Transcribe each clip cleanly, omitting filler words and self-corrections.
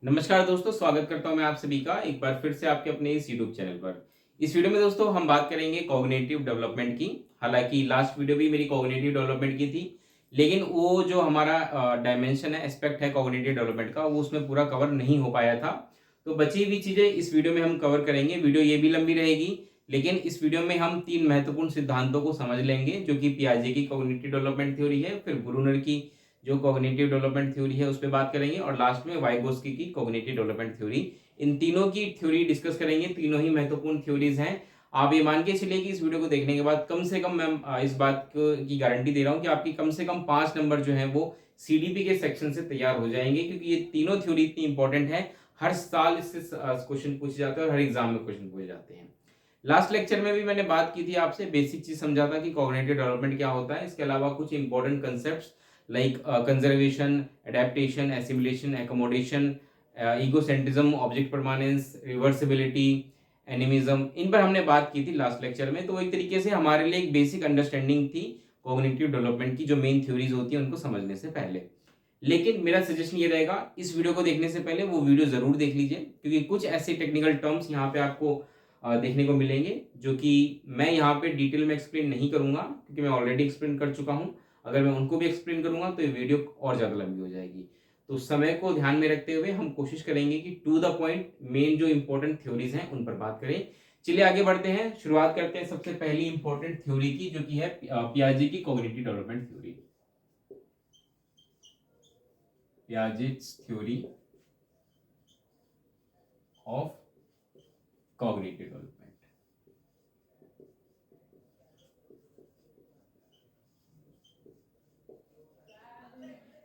नमस्कार दोस्तों, स्वागत करता हूं मैं आप सभी का एक बार फिर से आपके अपने इस यूट्यूब चैनल पर। इस वीडियो में दोस्तों हम बात करेंगे कॉग्निटिव डेवलपमेंट की। हालांकि लास्ट वीडियो भी मेरी कॉग्निटिव डेवलपमेंट की थी, लेकिन वो जो हमारा डायमेंशन है, एस्पेक्ट है कॉग्निटिव डेवलपमेंट का, वो उसमें पूरा कवर नहीं हो पाया था। तो बची हुई चीजें इस वीडियो में हम कवर करेंगे। वीडियो ये भी लंबी रहेगी, लेकिन इस वीडियो में हम 3 महत्वपूर्ण सिद्धांतों को समझ लेंगे, जो कि पियाजे की कॉग्निटिव डेवलपमेंट थ्योरी है, फिर ब्रूनर की जो कॉग्निटिव डेवलपमेंट थ्योरी है उस पे बात करेंगे, और लास्ट में वाइगोस्की की कॉग्निटिव डेवलपमेंट थ्योरी। इन तीनों की थ्योरी डिस्कस करेंगे। तीनों ही महत्वपूर्ण थ्योरीज हैं। आप ये मान के चलिए कि इस वीडियो को देखने के बाद कम से कम मैं इस बात की गारंटी दे रहा हूं कि आपकी कम से कम 5 नंबर जो है वो सीडीपी के सेक्शन से तैयार हो जाएंगे, क्योंकि ये तीनों थ्योरी इतनी इंपॉर्टेंट है। हर साल इससे क्वेश्चन पूछे जाते हैं और हर एग्जाम में क्वेश्चन पूछे जाते हैं। लास्ट लेक्चर में भी मैंने बात की थी आपसे, बेसिक चीज समझा था कि कॉग्निटिव डेवलपमेंट क्या होता है। इसके अलावा कुछ important concept like conservation, adaptation, assimilation, accommodation, egocentrism, object permanence, reversibility, animism, इन पर हमने बात की थी लास्ट लेक्चर में। तो एक तरीके से हमारे लिए एक बेसिक अंडरस्टैंडिंग थी कॉग्निटिव डेवलपमेंट की, जो मेन थ्योरीज होती हैं उनको समझने से पहले। लेकिन मेरा सजेशन ये रहेगा, इस वीडियो को देखने से पहले वो वीडियो जरूर देख लीजिए, क्योंकि कुछ ऐसे टेक्निकल टर्म्स यहाँ पे आपको देखने को मिलेंगे जो कि मैं यहाँ पे डिटेल में एक्सप्लेन नहीं करूंगा, क्योंकि मैं ऑलरेडी एक्सप्लेन कर चुका हूँ। अगर मैं उनको भी एक्सप्लेन करूंगा तो ये वीडियो और ज्यादा लंबी हो जाएगी। तो समय को ध्यान में रखते हुए हम कोशिश करेंगे कि टू द पॉइंट मेन जो इंपॉर्टेंट थ्योरीज हैं उन पर बात करें। चलिए आगे बढ़ते हैं, शुरुआत करते हैं सबसे पहली इंपॉर्टेंट थ्योरी की, जो कि है पियाजे की cognitive development theory. Piaget's theory of cognitive development.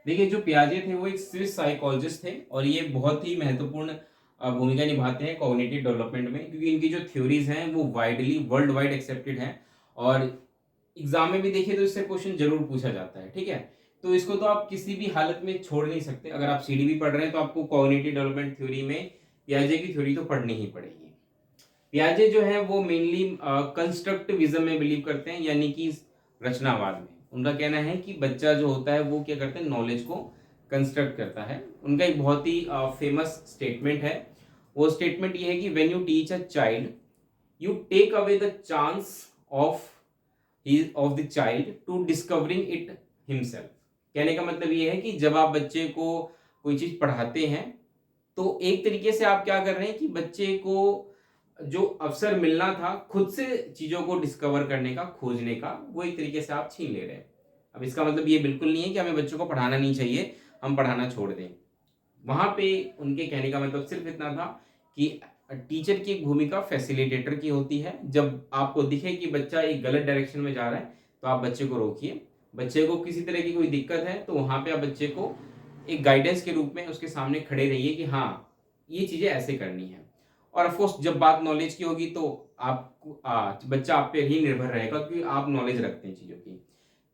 देखिए, जो पियाजे थे वो एक स्विस साइकोलॉजिस्ट थे, और ये बहुत ही महत्वपूर्ण भूमिका निभाते हैं कॉग्निटिव डेवलपमेंट में, क्योंकि इनकी जो थ्योरीज हैं वो वाइडली वर्ल्ड वाइड एक्सेप्टेड हैं। और एग्जाम में भी देखिए तो इससे क्वेश्चन जरूर पूछा जाता है। ठीक है, तो इसको तो आप किसी भी हालत में छोड़ नहीं सकते। अगर आप सीडीबी पढ़ रहे हैं तो आपको कॉग्निटिव डेवलपमेंट थ्योरी में पियाजे की थ्योरी तो पढ़नी ही पड़ेगी। पियाजे जो है वो मेनली कंस्ट्रक्टिविज्म में बिलीव करते हैं, यानी कि रचनावाद में। उनका कहना है कि बच्चा जो होता है वो क्या करता है, नॉलेज को कंस्ट्रक्ट करता है। उनका एक बहुत ही फेमस स्टेटमेंट है। वो स्टेटमेंट ये है कि when you teach a child, you take away the chance of the child to discovering it himself. कहने का मतलब ये है कि जब आप बच्चे को कोई चीज पढ़ाते हैं, तो एक तरीके से आप क्या कर रहे हैं कि बच्चे को जो अवसर मिलना था खुद से चीजों को डिस्कवर करने का, खोजने का, वो एक तरीके से आप छीन ले रहे हैं। अब इसका मतलब ये बिल्कुल नहीं है कि हमें बच्चों को पढ़ाना नहीं चाहिए, हम पढ़ाना छोड़ दें। वहां पे उनके कहने का मतलब सिर्फ इतना था कि टीचर की एक भूमिका फैसिलिटेटर की होती है। जब आपको दिखे कि बच्चा एक गलत डायरेक्शन में जा रहा है, तो आप बच्चे को रोकिए। बच्चे को किसी तरह की कोई दिक्कत है तो वहां पे आप बच्चे को एक गाइडेंस के रूप में उसके सामने खड़े रहिए कि हाँ, ये चीजें ऐसे करनी है। और ऑफकोर्स जब बात नॉलेज की होगी तो आपको बच्चा आप पे ही निर्भर रहेगा, क्योंकि आप नॉलेज रखते हैं चीजों की।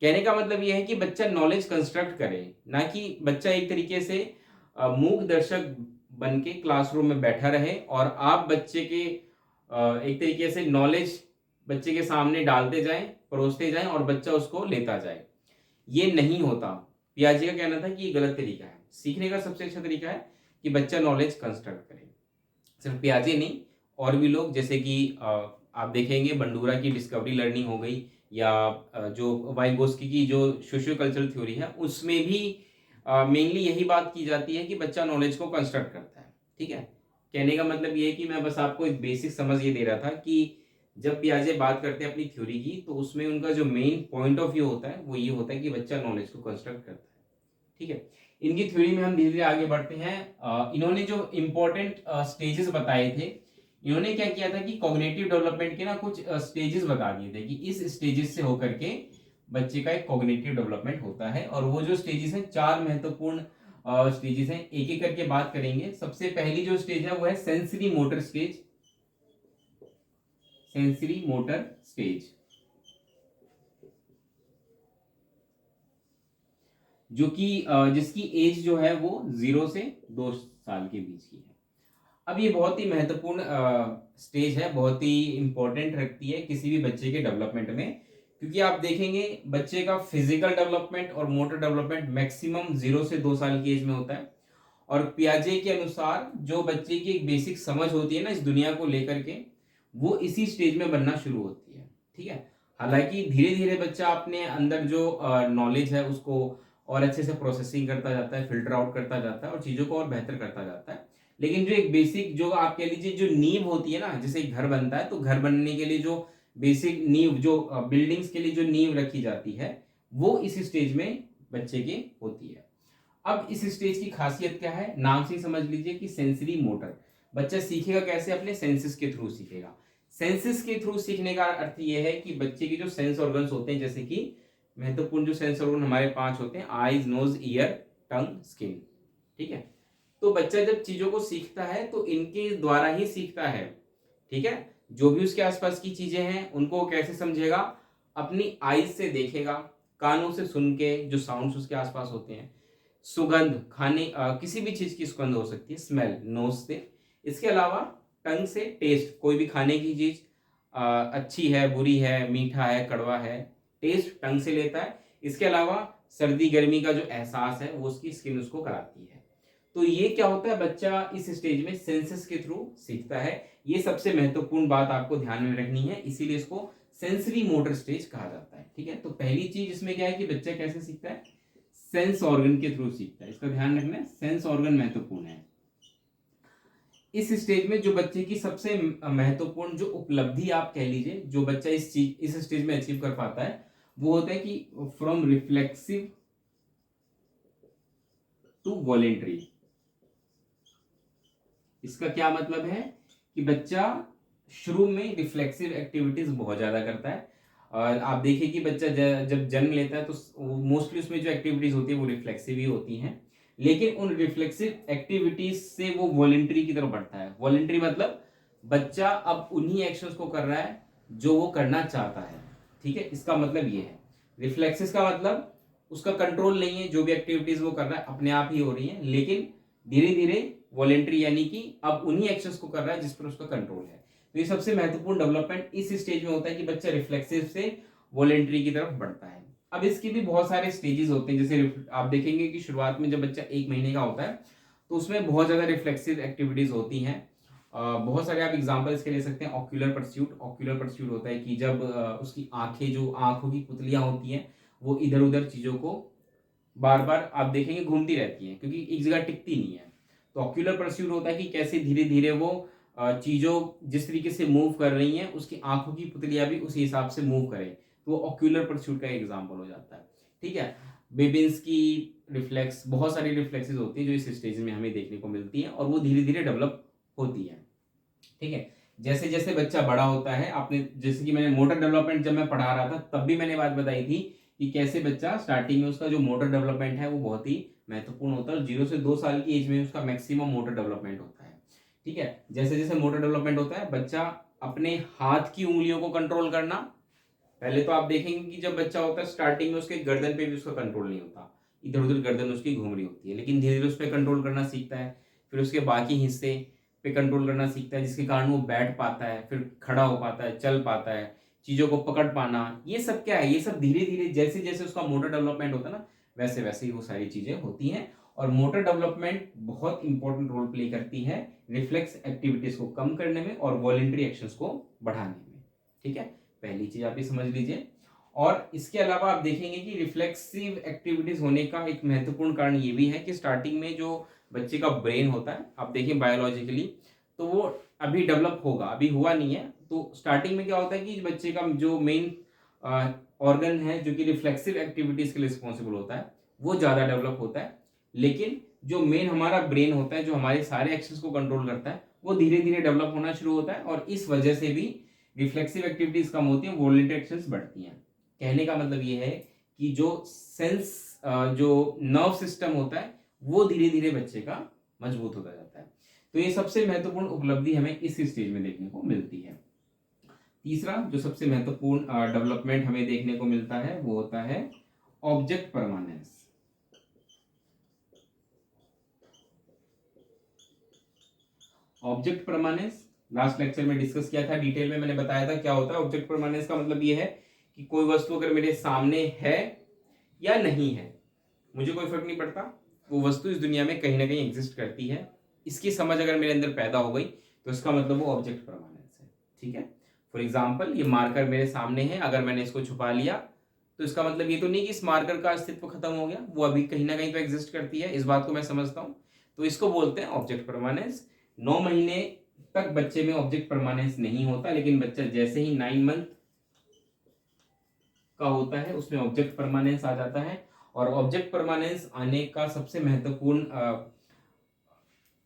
कहने का मतलब यह है कि बच्चा नॉलेज कंस्ट्रक्ट करे, ना कि बच्चा एक तरीके से मूक दर्शक बन के क्लासरूम में बैठा रहे और आप बच्चे के एक तरीके से नॉलेज बच्चे के सामने डालते जाएं, परोसते जाएं, और बच्चा उसको लेता जाए। ये नहीं होता। पियाजे का कहना था कि ये गलत तरीका है। सीखने का सबसे अच्छा तरीका है कि बच्चा नॉलेज कंस्ट्रक्ट करे। सिर्फ पियाजे नहीं, और भी लोग, जैसे कि आप देखेंगे बंडूरा की डिस्कवरी लर्निंग हो गई, या जो वाइगोस्की की जो सोशियो कल्चरल थ्योरी है उसमें भी मेनली यही बात की जाती है कि बच्चा नॉलेज को कंस्ट्रक्ट करता है। ठीक है, कहने का मतलब ये है कि मैं बस आपको एक बेसिक समझ ये दे रहा था कि जब पियाजे बात करते हैं अपनी थ्योरी की, तो उसमें उनका जो मेन पॉइंट ऑफ व्यू होता है वो ये होता है कि बच्चा नॉलेज को कंस्ट्रक्ट करता है। ठीक है, इनकी थ्योरी में हम धीरे धीरे आगे बढ़ते हैं। इन्होंने जो इंपॉर्टेंट स्टेजेस बताए थे, इन्होंने क्या किया था कि कॉग्निटिव डेवलपमेंट के ना कुछ स्टेजेस बता दिए थे कि इस स्टेजेस से होकर के बच्चे का एक कॉग्निटिव डेवलपमेंट होता है। और वो जो स्टेजेस हैं, 4 महत्वपूर्ण स्टेजेस हैं, एक एक करके बात करेंगे। सबसे पहली जो स्टेज है वो है sensory motor stage. Sensory motor stage, जो कि जिसकी एज जो है वो 0 से 2 साल के बीच की है। अब ये बहुत ही महत्वपूर्ण स्टेज है, बहुत ही इंपॉर्टेंट रखती है किसी भी बच्चे के डेवलपमेंट में, क्योंकि आप देखेंगे बच्चे का फिजिकल डेवलपमेंट और मोटर डेवलपमेंट मैक्सिमम 0 से 2 साल की एज में होता है। और पियाजे के अनुसार जो बच्चे की एक बेसिक समझ होती है ना इस दुनिया को लेकर के, वो इसी स्टेज में बनना शुरू होती है। ठीक है, हालांकि धीरे धीरे बच्चा अपने अंदर जो नॉलेज है उसको और अच्छे से प्रोसेसिंग करता जाता है, फिल्टर आउट करता जाता है और चीज़ों को और बेहतर करता जाता है। लेकिन जो एक बेसिक जो आप कह लीजिए जो नींव होती है ना, जैसे एक घर बनता है तो घर बनने के लिए जो बेसिक नींव जो बिल्डिंग्स के लिए जो नींव रखी जाती है वो इस स्टेज में बच्चे की होती है। अब इस स्टेज की खासियत क्या है, नाम से ही समझ लीजिए कि सेंसरी मोटर। बच्चा सीखेगा कैसे, अपने सेंसेस के थ्रू सीखेगा। सेंसेस के थ्रू सीखने का अर्थ यह है कि बच्चे के जो सेंस ऑर्गन्स होते हैं, जैसे कि महत्वपूर्ण जो सेंस ऑर्गन हमारे 5 होते हैं, आईज, नोज, ईयर, टंग, स्किन। ठीक है, तो बच्चा जब चीजों को सीखता है तो इनके द्वारा ही सीखता है। ठीक है, जो भी उसके आसपास की चीजें हैं उनको वो कैसे समझेगा, अपनी आईज से देखेगा, कानों से सुन के जो साउंड्स उसके आसपास होते हैं, सुगंध खाने किसी भी चीज की सुगंध हो सकती है, स्मेल, नोज से। इसके अलावा टंग से टेस्ट, कोई भी खाने की चीज अच्छी है, बुरी है, मीठा है, कड़वा है, टेस्ट टंग से लेता है। इसके अलावा सर्दी गर्मी का जो एहसास है वो उसकी स्किन उसको कराती है। तो ये क्या होता है, बच्चा इस स्टेज में सेंसेस के थ्रू सीखता है। ये सबसे महत्वपूर्ण बात आपको ध्यान में रखनी है, इसीलिए इसको सेंसरी मोटर स्टेज कहा जाता है। ठीक है, तो पहली चीज इसमें क्या है कि बच्चा कैसे सीखता है, सेंस ऑर्गन के थ्रू सीखता है। इसका ध्यान रखना है, सेंस ऑर्गन महत्वपूर्ण है। इस स्टेज में जो बच्चे की सबसे महत्वपूर्ण जो उपलब्धि आप कह लीजिए, जो बच्चा इस स्टेज में अचीव कर पाता है, वो होता है कि फ्रॉम रिफ्लेक्सिव टू वॉलेंट्री। इसका क्या मतलब है कि बच्चा शुरू में रिफ्लेक्सिव एक्टिविटीज बहुत ज्यादा करता है। और आप देखिए कि बच्चा जब जन्म लेता है तो मोस्टली उसमें जो एक्टिविटीज होती है वो रिफ्लेक्सिव ही होती हैं, लेकिन उन रिफ्लेक्सिव एक्टिविटीज से वो वॉलेंट्री की तरफ बढ़ता है। वॉलेंट्री मतलब बच्चा अब उन्हीं एक्शंस को कर रहा है जो वो करना चाहता है। ठीक है, इसका मतलब ये है। रिफ्लेक्सिस का मतलब उसका कंट्रोल नहीं है, जो भी एक्टिविटीज वो कर रहा है अपने आप ही हो रही है, लेकिन धीरे धीरे वॉलेंट्री यानी कि अब उन्हीं एक्शंस को कर रहा है जिस पर उसका कंट्रोल है। तो ये सबसे महत्वपूर्ण डेवलपमेंट इस स्टेज में होता है कि बच्चा रिफ्लेक्सिव से वॉलेंट्री की तरफ बढ़ता है। अब इसके भी बहुत सारे स्टेजेस होते हैं, जैसे आप देखेंगे कि शुरुआत में जब बच्चा 1 महीने का होता है तो उसमें बहुत ज्यादा रिफ्लेक्सिव एक्टिविटीज होती हैं। बहुत सारे आप एग्जांपल इसके ले सकते हैं। ऑक्यूलर परस्यूट, ऑक्यूलर परस्यूट होता है कि जब उसकी आंखें, जो आंखों की पुतलियां होती हैं, वो इधर उधर चीजों को बार बार आप देखेंगे घूमती रहती हैं, क्योंकि एक जगह टिकती नहीं है। तो ऑक्यूलर परस्यूट होता है कि कैसे धीरे धीरे वो चीजों जिस तरीके से मूव कर रही हैं उसकी आंखों की पुतलियां भी उसी हिसाब से मूव करें, तो वो ऑक्यूलर परस्यूट का एग्जाम्पल हो जाता है। ठीक है, बेबिन्स की रिफ्लेक्स, बहुत सारी रिफ्लेक्सेस होती हैं जो इस स्टेज में हमें देखने को मिलती हैं और वो धीरे धीरे डेवलप होती है। ठीक है, जैसे जैसे बच्चा बड़ा होता है, आपने जैसे कि मैंने मोटर डेवलपमेंट जब मैं पढ़ा रहा था तब भी मैंने बात बताई थी कि कैसे बच्चा स्टार्टिंग में उसका जो मोटर डेवलपमेंट है वो बहुत ही महत्वपूर्ण होता है और 0 से 2 साल की एज में उसका मैक्सिमम मोटर डेवलपमेंट होता है। ठीक है, जैसे जैसे मोटर डेवलपमेंट होता है, बच्चा अपने हाथ की उंगलियों को कंट्रोल करना, पहले तो आप देखेंगे कि जब बच्चा होता है स्टार्टिंग में उसके गर्दन पे भी उसका कंट्रोल नहीं होता, इधर उधर गर्दन उसकी घूम रही होती है, लेकिन धीरे धीरे उस पर कंट्रोल करना सीखता है। फिर उसके बाकी हिस्से पे कंट्रोल करना सीखता है, जिसके कारण वो बैठ पाता है, फिर खड़ा हो पाता है, चल पाता है, चीजों को पकड़ पाना। ये सब क्या है, ये सब धीरे धीरे जैसे जैसे उसका मोटर डेवलपमेंट होता है ना, वैसे वैसे ही वो सारी चीजें होती हैं। और मोटर डेवलपमेंट बहुत इंपॉर्टेंट रोल प्ले करती है रिफ्लेक्स एक्टिविटीज को कम करने में और वॉलेंट्री एक्शंस को बढ़ाने में। ठीक है, पहली चीज आप ये समझ लीजिए। और इसके अलावा आप देखेंगे कि रिफ्लेक्सिव एक्टिविटीज होने का एक महत्वपूर्ण कारण ये भी है कि स्टार्टिंग में जो बच्चे का ब्रेन होता है, आप देखिए बायोलॉजिकली, तो वो अभी डेवलप होगा, अभी हुआ नहीं है। तो स्टार्टिंग में क्या होता है कि बच्चे का जो मेन ऑर्गन है जो कि रिफ्लेक्सिव एक्टिविटीज के लिए रिस्पॉन्सिबल होता है वो ज्यादा डेवलप होता है, लेकिन जो मेन हमारा ब्रेन होता है जो हमारे सारे एक्शंस को कंट्रोल करता है वो धीरे धीरे डेवलप होना शुरू होता है, और इस वजह से भी रिफ्लेक्सिव एक्टिविटीज कम होती हैं, वॉलेंटरी एक्शंस बढ़ती हैं। कहने का मतलब ये है कि जो सेंस जो नर्व सिस्टम होता है वो धीरे धीरे बच्चे का मजबूत होता जाता है। तो ये सबसे महत्वपूर्ण उपलब्धि हमें इस स्टेज में देखने को मिलती है। तीसरा जो सबसे महत्वपूर्ण डेवलपमेंट हमें देखने को मिलता है वो होता है object permanence. Object permanence last lecture में डिस्कस किया था, डिटेल में मैंने बताया था क्या होता है। ऑब्जेक्ट परमानेंस का मतलब ये है कि कोई वस्तु अगर मेरे सामने है या नहीं है, मुझे कोई फर्क नहीं पड़ता, वो वस्तु इस दुनिया में कहीं ना कहीं एग्जिस्ट करती है, इसकी समझ अगर मेरे अंदर पैदा हो गई तो इसका मतलब वो ऑब्जेक्ट परमानेंस है। ठीक है, फॉर एग्जाम्पल ये मार्कर मेरे सामने है, अगर मैंने इसको छुपा लिया तो इसका मतलब ये तो नहीं कि इस मार्कर का अस्तित्व खत्म हो गया, वो अभी कहीं ना कहीं तो एग्जिस्ट करती है, इस बात को मैं समझता हूँ। तो इसको बोलते हैं ऑब्जेक्ट परमानेंस। 9 महीने तक बच्चे में ऑब्जेक्ट परमानेंस नहीं होता, लेकिन बच्चा जैसे ही 9 मंथ का होता है उसमें ऑब्जेक्ट परमानेंस आ जाता है। और ऑब्जेक्ट परमानेंस आने का सबसे महत्वपूर्ण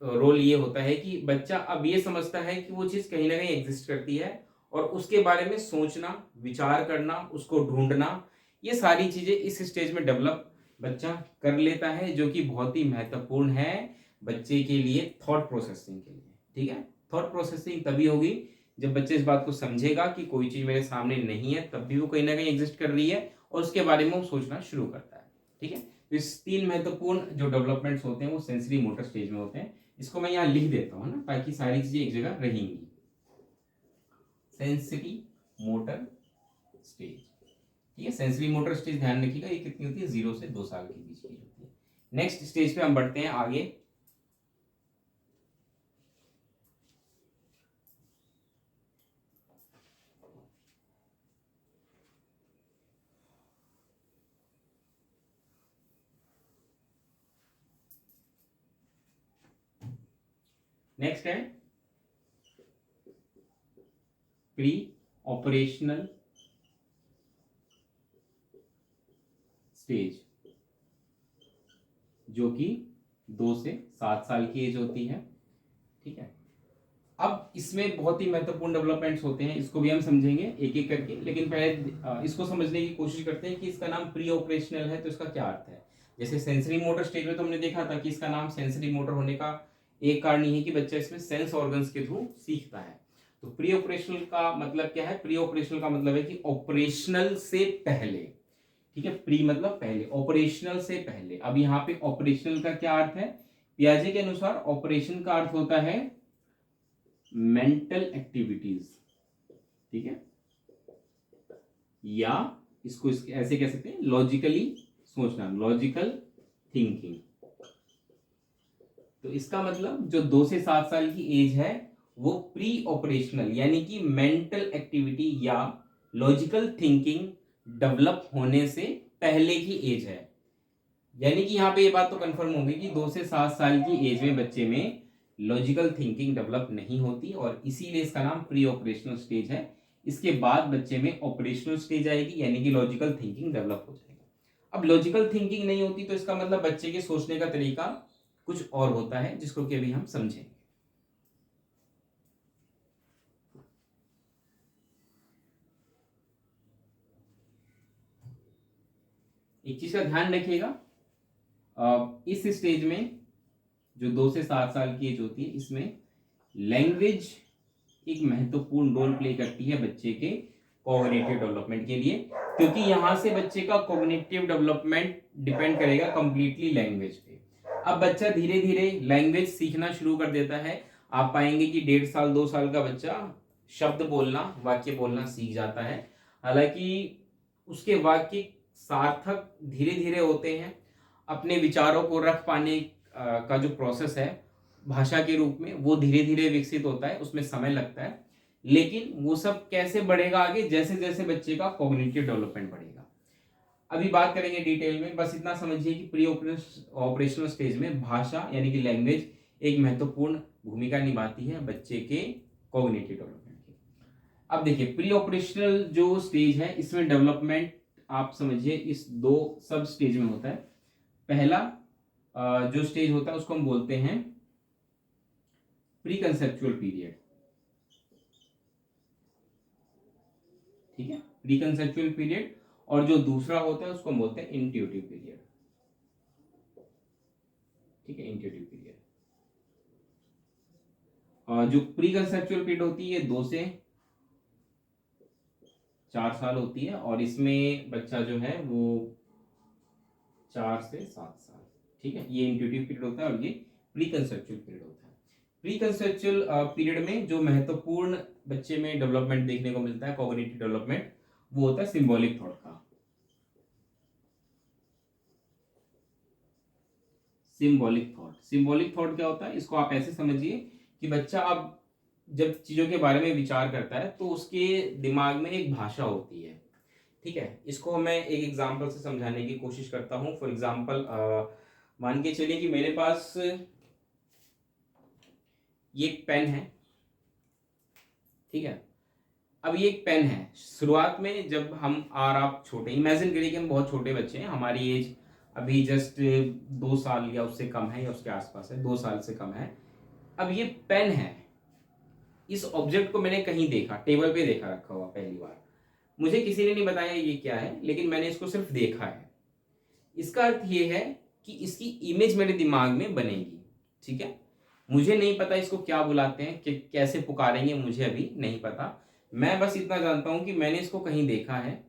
रोल ये होता है कि बच्चा अब ये समझता है कि वो चीज कहीं ना कहीं एग्जिस्ट करती है, और उसके बारे में सोचना, विचार करना, उसको ढूंढना, ये सारी चीजें इस स्टेज में डेवलप बच्चा कर लेता है, जो कि बहुत ही महत्वपूर्ण है बच्चे के लिए थॉट प्रोसेसिंग के लिए। ठीक है, थॉट प्रोसेसिंग तभी होगी जब बच्चे इस बात को समझेगा कि कोई चीज मेरे सामने नहीं है, तब भी वो कहीं ना कहीं एग्जिस्ट कर रही है, और उसके बारे में वो सोचना शुरू करता है। ठीक है, तो इस 3 महत्वपूर्ण जो डेवलपमेंट्स होते हैं वो सेंसरी मोटर स्टेज में होते हैं। इसको मैं यहाँ लिख देता हूँ ना, ताकि सारी चीजें एक जगह रहेंगी। सेंसरी मोटर स्टेज, ठीक है। सेंसरी मोटर स्टेज ध्यान रखिएगा, ये कितनी होती है, 0 से 2 साल के बीच की होती है। नेक्स्ट स्टेज पे हम बढ़ते हैं आगे। नेक्स्ट है प्री ऑपरेशनल स्टेज, जो कि 2 से 7 साल की एज होती है। ठीक है, अब इसमें बहुत ही महत्वपूर्ण डेवलपमेंट्स होते हैं, इसको भी हम समझेंगे एक एक करके, लेकिन पहले इसको समझने की कोशिश करते हैं कि इसका नाम प्री ऑपरेशनल है तो इसका क्या अर्थ है। जैसे सेंसरी मोटर स्टेज में तो हमने देखा था कि इसका नाम सेंसरी मोटर होने का एक कारण ये है कि बच्चा इसमें सेंस ऑर्गन्स के थ्रू सीखता है। तो प्री ऑपरेशनल का मतलब क्या है, प्री ऑपरेशनल का मतलब है कि ऑपरेशनल से पहले। ठीक है, प्री मतलब पहले, ऑपरेशनल से पहले। अब यहाँ पे ऑपरेशनल का क्या अर्थ है, पियाजे के अनुसार ऑपरेशन का अर्थ होता है मेंटल एक्टिविटीज। ठीक है, या इसको ऐसे कह सकते हैं लॉजिकली सोचना, लॉजिकल थिंकिंग। तो इसका मतलब जो 2 से 7 साल की एज है वो प्री ऑपरेशनल यानी कि मेंटल एक्टिविटी या लॉजिकल थिंकिंग डेवलप होने से पहले की एज है। यानी कि यहाँ पे ये बात तो कंफर्म होगी कि 2 से 7 साल की एज में बच्चे में लॉजिकल थिंकिंग डेवलप नहीं होती, और इसीलिए इसका नाम प्री ऑपरेशनल स्टेज है। इसके बाद बच्चे में ऑपरेशनल स्टेज आएगी, यानी कि लॉजिकल थिंकिंग डेवलप हो जाएगा। अब लॉजिकल थिंकिंग नहीं होती तो इसका मतलब बच्चे के सोचने का तरीका कुछ और होता है, जिसको कि अभी हम समझेंगे। एक चीज का ध्यान रखिएगा, इस स्टेज में जो 2 से 7 साल की एज होती है, इसमें लैंग्वेज एक महत्वपूर्ण रोल प्ले करती है बच्चे के कॉग्निटिव डेवलपमेंट के लिए, क्योंकि यहां से बच्चे का कॉग्निटिव डेवलपमेंट डिपेंड करेगा कंप्लीटली लैंग्वेज पे। अब बच्चा धीरे धीरे लैंग्वेज सीखना शुरू कर देता है। आप पाएंगे कि 1.5 साल 2 साल का बच्चा शब्द बोलना, वाक्य बोलना सीख जाता है। हालांकि उसके वाक्य सार्थक धीरे धीरे होते हैं। अपने विचारों को रख पाने का जो प्रोसेस है भाषा के रूप में, वो धीरे धीरे विकसित होता है, उसमें समय लगता है। लेकिन वो सब कैसे बढ़ेगा आगे, जैसे जैसे बच्चे का कॉग्निटिव डेवलपमेंट बढ़ेगा। अभी बात करेंगे डिटेल में, बस इतना समझिए कि प्री ऑपरेशनल स्टेज में भाषा यानी कि लैंग्वेज एक महत्वपूर्ण भूमिका निभाती है बच्चे के कॉग्निटिव डेवलपमेंट की। अब देखिए प्री ऑपरेशनल जो स्टेज है, इसमें डेवलपमेंट आप समझिए इस 2 सब स्टेज में होता है। पहला जो स्टेज होता है उसको हम बोलते हैं प्री कंसेप्चुअल पीरियड। ठीक है, प्री कंसेप्चुअल पीरियड। और जो दूसरा होता है उसको हम बोलते हैं इंट्यूटिव पीरियड। ठीक है, इंट्यूटिव पीरियड। जो प्री कंसेप्चुअल पीरियड होती है 2 से 4 साल होती है, और इसमें बच्चा जो है वो 4 से 7 साल। ठीक है, ये इंट्यूटिव पीरियड होता है और ये प्री कंसेप्चुअल पीरियड होता है। प्री कंसेप्चुअल पीरियड में जो महत्वपूर्ण बच्चे में डेवलपमेंट देखने को मिलता है, कॉग्निटिव डेवलपमेंट, वो होता है सिंबॉलिक थॉट का। Symbolic thought. सिंबॉलिक थॉट क्या होता है, इसको आप ऐसे समझिए कि बच्चा अब जब चीजों के बारे में विचार करता है तो उसके दिमाग में एक भाषा होती है, ठीक है। इसको मैं एक एग्जांपल से समझाने की कोशिश करता हूँ। फॉर एग्जांपल मान के चलिए कि मेरे पास ये एक पेन है, ठीक है। अब ये एक पेन है, शुरुआत में जब हम और आप छोटे, इमेजिन करिए कि हम बहुत छोटे बच्चे हैं, हमारी एज अभी जस्ट 2 साल या उससे कम है या उसके आसपास है, 2 साल से कम है। अब ये पेन है, इस ऑब्जेक्ट को मैंने कहीं देखा, टेबल पे देखा रखा हुआ पहली बार, मुझे किसी ने नहीं बताया ये क्या है, लेकिन मैंने इसको सिर्फ देखा है। इसका अर्थ ये है कि इसकी इमेज मेरे दिमाग में बनेगी, ठीक है। मुझे नहीं पता इसको क्या बुलाते हैं, कि कैसे पुकारेंगे, मुझे अभी नहीं पता। मैं बस इतना जानता हूं कि मैंने इसको कहीं देखा है,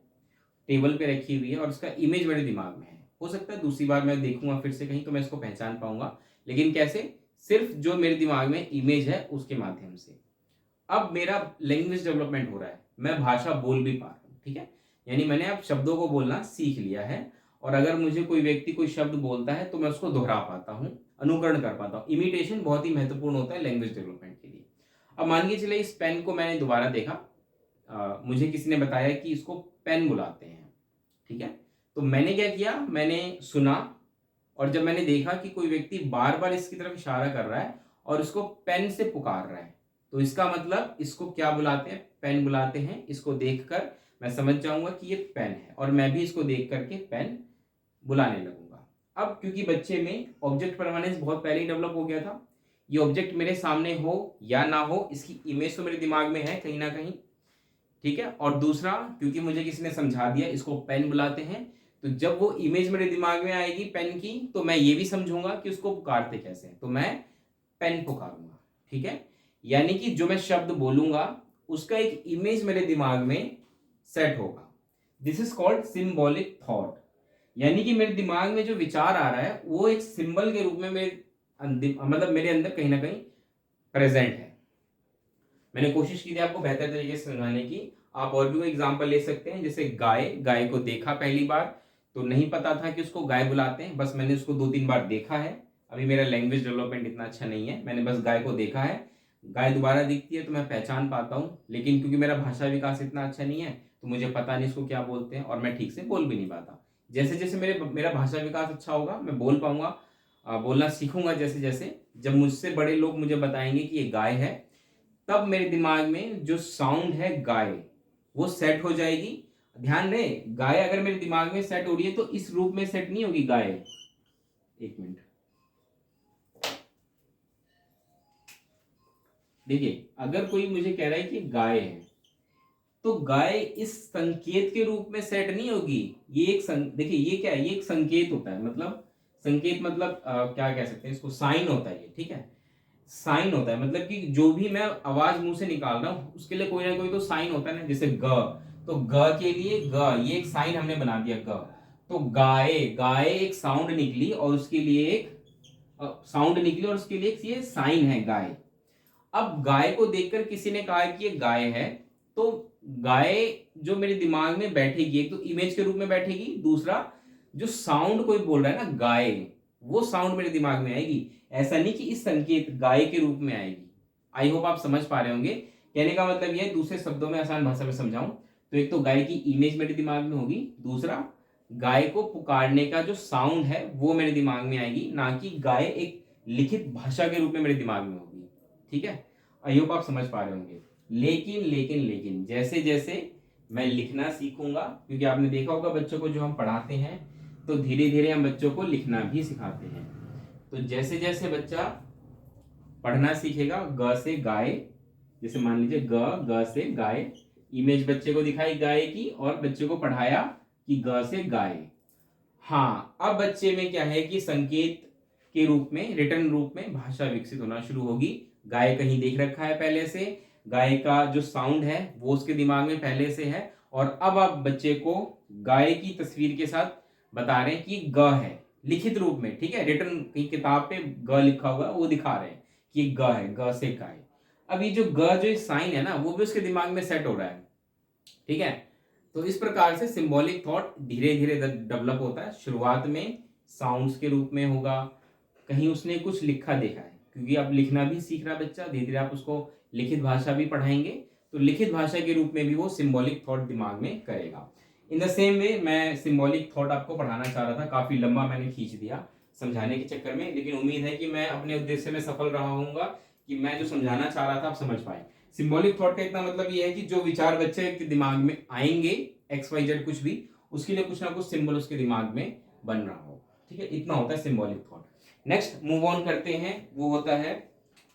टेबल पे रखी हुई है और इसका इमेज मेरे दिमाग में है। हो सकता है दूसरी बार मैं देखूंगा फिर से कहीं तो मैं इसको पहचान पाऊंगा, लेकिन कैसे, सिर्फ जो मेरे दिमाग में इमेज है उसके माध्यम से। अब मेरा लैंग्वेज डेवलपमेंट हो रहा है, मैं भाषा बोल भी पा रहा हूँ, ठीक है। यानी मैंने अब शब्दों को बोलना सीख लिया है, और अगर मुझे कोई व्यक्ति कोई शब्द बोलता है तो मैं उसको दोहरा पाता हूँ, अनुकरण कर पाता हूँ। इमिटेशन बहुत ही महत्वपूर्ण होता है लैंग्वेज डेवलपमेंट के लिए। अब मान के चले इस पेन को मैंने दोबारा देखा, मुझे किसी ने बताया कि इसको पेन बुलाते हैं, ठीक है। तो मैंने क्या किया, मैंने सुना, और जब मैंने देखा कि कोई व्यक्ति बार बार इसकी तरफ इशारा कर रहा है और इसको पेन से पुकार रहा है, तो इसका मतलब इसको क्या बुलाते हैं, पेन बुलाते हैं। इसको देखकर मैं समझ जाऊंगा कि ये पेन है, और मैं भी इसको देख करके पेन बुलाने लगूंगा। अब क्योंकि बच्चे में ऑब्जेक्ट परमानेंस बहुत पहले ही डेवलप हो गया था, ये ऑब्जेक्ट मेरे सामने हो या ना हो, इसकी इमेज तो मेरे दिमाग में है कहीं ना कहीं, ठीक है। और दूसरा, क्योंकि मुझे किसी ने समझा दिया इसको पेन बुलाते हैं, तो जब वो इमेज मेरे दिमाग में आएगी पेन की, तो मैं ये भी समझूंगा कि उसको पुकारते कैसे हैं, तो मैं पेन पुकारूंगा, ठीक है। यानी कि जो मैं शब्द बोलूंगा उसका एक इमेज मेरे दिमाग में सेट होगा। This is called symbolic thought. यानी कि मेरे दिमाग में जो विचार आ रहा है वो एक सिंबल के रूप में मतलब मेरे अंदर कहीं ना कहीं प्रेजेंट है। मैंने कोशिश की थी आपको बेहतर तरीके से समझाने की। आप और भी कोई एग्जांपल ले सकते हैं, जैसे गाय, गाय को देखा पहली बार तो नहीं पता था कि उसको गाय बुलाते हैं, बस मैंने उसको 2-3 बार देखा है। अभी मेरा लैंग्वेज डेवलपमेंट इतना अच्छा नहीं है, मैंने बस गाय को देखा है। गाय दोबारा दिखती है तो मैं पहचान पाता हूँ, लेकिन क्योंकि मेरा भाषा विकास इतना अच्छा नहीं है तो मुझे पता नहीं इसको क्या बोलते हैं, और मैं ठीक से बोल भी नहीं पाता। जैसे जैसे मेरा भाषा विकास अच्छा होगा मैं बोल पाऊंगा, बोलना सीखूंगा। जैसे जैसे जब मुझसे बड़े लोग मुझे बताएंगे कि ये गाय है, तब मेरे दिमाग में जो साउंड है गाय, वो सेट हो जाएगी। ध्यान रहे, गाय अगर मेरे दिमाग में सेट हो रही है तो इस रूप में सेट नहीं होगी गाय। एक मिनट, देखिए, अगर कोई मुझे कह रहा है कि गाय है, तो गाय इस संकेत के रूप में सेट नहीं होगी। ये एक देखिए ये क्या है, ये एक संकेत होता है, मतलब संकेत मतलब क्या कह सकते हैं इसको, साइन होता है ये, ठीक है। साइन होता है, मतलब कि जो भी मैं आवाज मुंह से निकाल रहा हूं उसके लिए कोई ना कोई तो साइन होता है ना। जैसे ग, तो ग के लिए ग, ये एक साइन हमने बना दिया ग। तो गाय, गाय एक साउंड निकली और उसके लिए एक साउंड निकली और उसके लिए ये साइन है गाय। अब गाय को देखकर किसी ने कहा कि ये गाय है, तो गाय जो मेरे दिमाग में बैठेगी, एक तो इमेज के रूप में बैठेगी, दूसरा जो साउंड कोई बोल रहा है ना गाय, वो साउंड मेरे दिमाग में आएगी। ऐसा नहीं कि इस संकेत गाय के रूप में आएगी। आई होप आप समझ पा रहे होंगे। कहने का मतलब यह है, दूसरे शब्दों में आसान भाषा में समझाऊं तो एक तो गाय की इमेज मेरे दिमाग में होगी, दूसरा गाय को पुकारने का जो साउंड है वो मेरे दिमाग में आएगी, ना कि गाय एक लिखित भाषा के रूप में मेरे दिमाग में होगी, ठीक है। आई होप आप समझ पा रहे होंगे। लेकिन लेकिन लेकिन जैसे जैसे मैं लिखना सीखूंगा, क्योंकि आपने देखा होगा बच्चों को जो हम पढ़ाते हैं तो धीरे धीरे हम बच्चों को लिखना भी सिखाते हैं। तो जैसे जैसे बच्चा पढ़ना सीखेगा, ग से गाय, जैसे मान लीजिए ग से गाय, इमेज बच्चे को दिखाई गाय की और बच्चे को पढ़ाया कि ग से गाय। हाँ, अब बच्चे में क्या है कि संकेत के रूप में, रिटर्न रूप में भाषा विकसित होना शुरू होगी। गाय कहीं देख रखा है पहले से, गाय का जो साउंड है वो उसके दिमाग में पहले से है, और अब आप बच्चे को गाय की तस्वीर के साथ बता रहे हैं कि ग है लिखित रूप में, ठीक है। रिटर्न की किताब पे ग लिखा हुआ है वो दिखा रहे हैं कि ग है, ग से गाय। अब ये जो ग जो साइन है ना वो भी उसके दिमाग में सेट हो रहा है, ठीक है। तो इस प्रकार से सिंबॉलिक थॉट धीरे धीरे डेवलप होता है। शुरुआत में साउंड्स के रूप में होगा, कहीं उसने कुछ लिखा देखा है, क्योंकि अब लिखना भी सीख रहा बच्चा, धीरे धीरे आप उसको लिखित भाषा भी पढ़ाएंगे, तो लिखित भाषा के रूप में भी वो सिंबॉलिक थॉट दिमाग में करेगा। इन द सेम वे मैं सिंबॉलिक थॉट आपको पढ़ाना चाह रहा था, काफी लंबा मैंने खींच दिया समझाने के चक्कर में, लेकिन उम्मीद है कि मैं अपने उद्देश्य में सफल रहा हूँगा कि मैं जो समझाना चाह रहा था आप समझ पाए। सिंबॉलिक थॉट का इतना मतलब ये है कि जो विचार बच्चे के दिमाग में आएंगे, एक्स वाई जेड कुछ भी, उसके लिए कुछ ना कुछ सिंबल उसके दिमाग में बन रहा हो। ठीक है, इतना होता है symbolic thought. Next move on करते हैं, वो होता है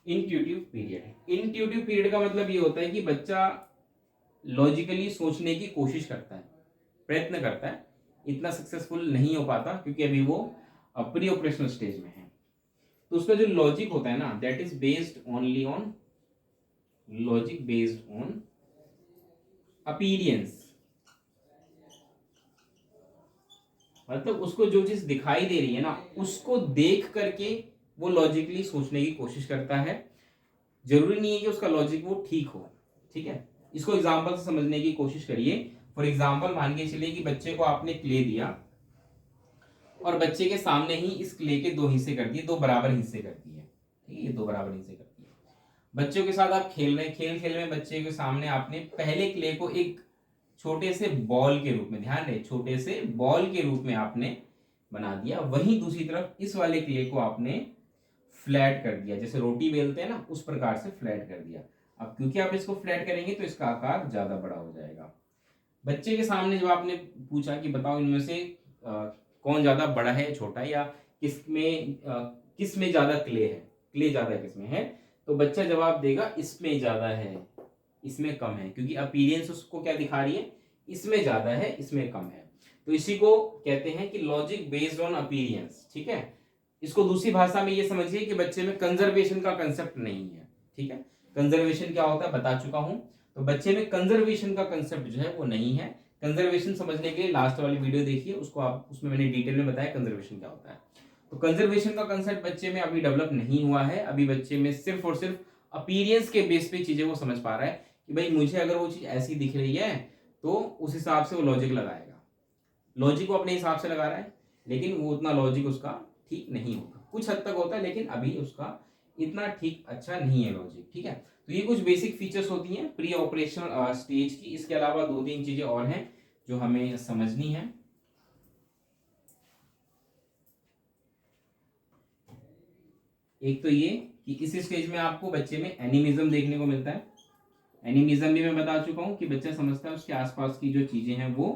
इंट्यूटिव पीरियड। इंट्यूटिव पीरियड का मतलब ये होता है कि बच्चा लॉजिकली सोचने की कोशिश करता है, प्रयत्न करता है, इतना सक्सेसफुल नहीं हो पाता क्योंकि अभी वो प्री ऑपरेशनल स्टेज में है। तो उसका जो लॉजिक होता है ना, that is based only on logic based on appearance, मतलब उसको जो चीज दिखाई दे रही है ना, उसको देख करके वो लॉजिकली सोचने की कोशिश करता है। जरूरी नहीं है कि उसका लॉजिक वो ठीक हो। ठीक है, इसको एग्जांपल से समझने की कोशिश करिए। फॉर एग्जांपल मान के चलिए कि बच्चे को आपने क्ले दिया और बच्चे के सामने ही इस क्ले के दो हिस्से कर दिए, दो बराबर हिस्से कर दिए। ठीक है, ये दो बराबर हिस्से कर दिए। बच्चों के साथ आप खेल रहे हैं, खेल खेल में बच्चे के सामने आपने पहले क्ले को एक छोटे से बॉल के रूप में, ध्यान रहे, छोटे से बॉल के रूप में आपने बना दिया। वहीं दूसरी तरफ इस वाले क्ले को आपने फ्लैट कर दिया, जैसे रोटी बेलते हैं ना, उस प्रकार से फ्लैट कर दिया। अब क्योंकि आप इसको फ्लैट करेंगे तो इसका आकार ज्यादा बड़ा हो जाएगा। बच्चे के सामने जब आपने पूछा कि बताओ इनमें से कौन ज्यादा बड़ा है छोटा है, या किस में ज्यादा क्ले है, क्ले ज्यादा किसमें है, तो बच्चा जवाब देगा इसमें ज्यादा है, इसमें कम है, क्योंकि अपीयरेंस उसको क्या दिखा रही है, इसमें ज्यादा है इसमें कम है। तो इसी को कहते हैं कि लॉजिक बेस्ड ऑन अपीयरेंस। ठीक है, इसको दूसरी भाषा में ये समझिए कि बच्चे में कंजर्वेशन का कंसेप्ट नहीं है। ठीक है, कंजर्वेशन क्या होता है बता चुका हूं, तो बच्चे में कंजर्वेशन का कंसेप्ट जो है वो नहीं है। कंजर्वेशन समझने के लिए लास्ट वाली वीडियो देखिए, उसको आप, उसमें मैंने डिटेल में बताया कंजर्वेशन क्या होता है। तो कंजर्वेशन का कंसेप्ट बच्चे में अभी डेवलप नहीं हुआ है। अभी बच्चे में सिर्फ और सिर्फ अपीरियंस के बेस पे चीजें वो समझ पा रहा है कि भाई मुझे अगर वो चीज ऐसी दिख रही है तो उस हिसाब से वो लॉजिक लगाएगा। लॉजिक वो अपने हिसाब से लगा रहा है, लेकिन वो उतना लॉजिक उसका ठीक नहीं होगा, कुछ हद तक होता है लेकिन अभी उसका इतना ठीक अच्छा नहीं है लॉजिक। ठीक है, तो ये कुछ बेसिक फीचर्स होती हैं प्री ऑपरेशनल स्टेज की। इसके अलावा दो तीन चीजें और हैं जो हमें समझनी है। एक तो ये कि इस स्टेज में आपको बच्चे में एनिमिज्म देखने को मिलता है। एनिमिज्म भी मैं बता चुका हूं कि बच्चा समझता है उसके आसपास की जो चीजें हैं वो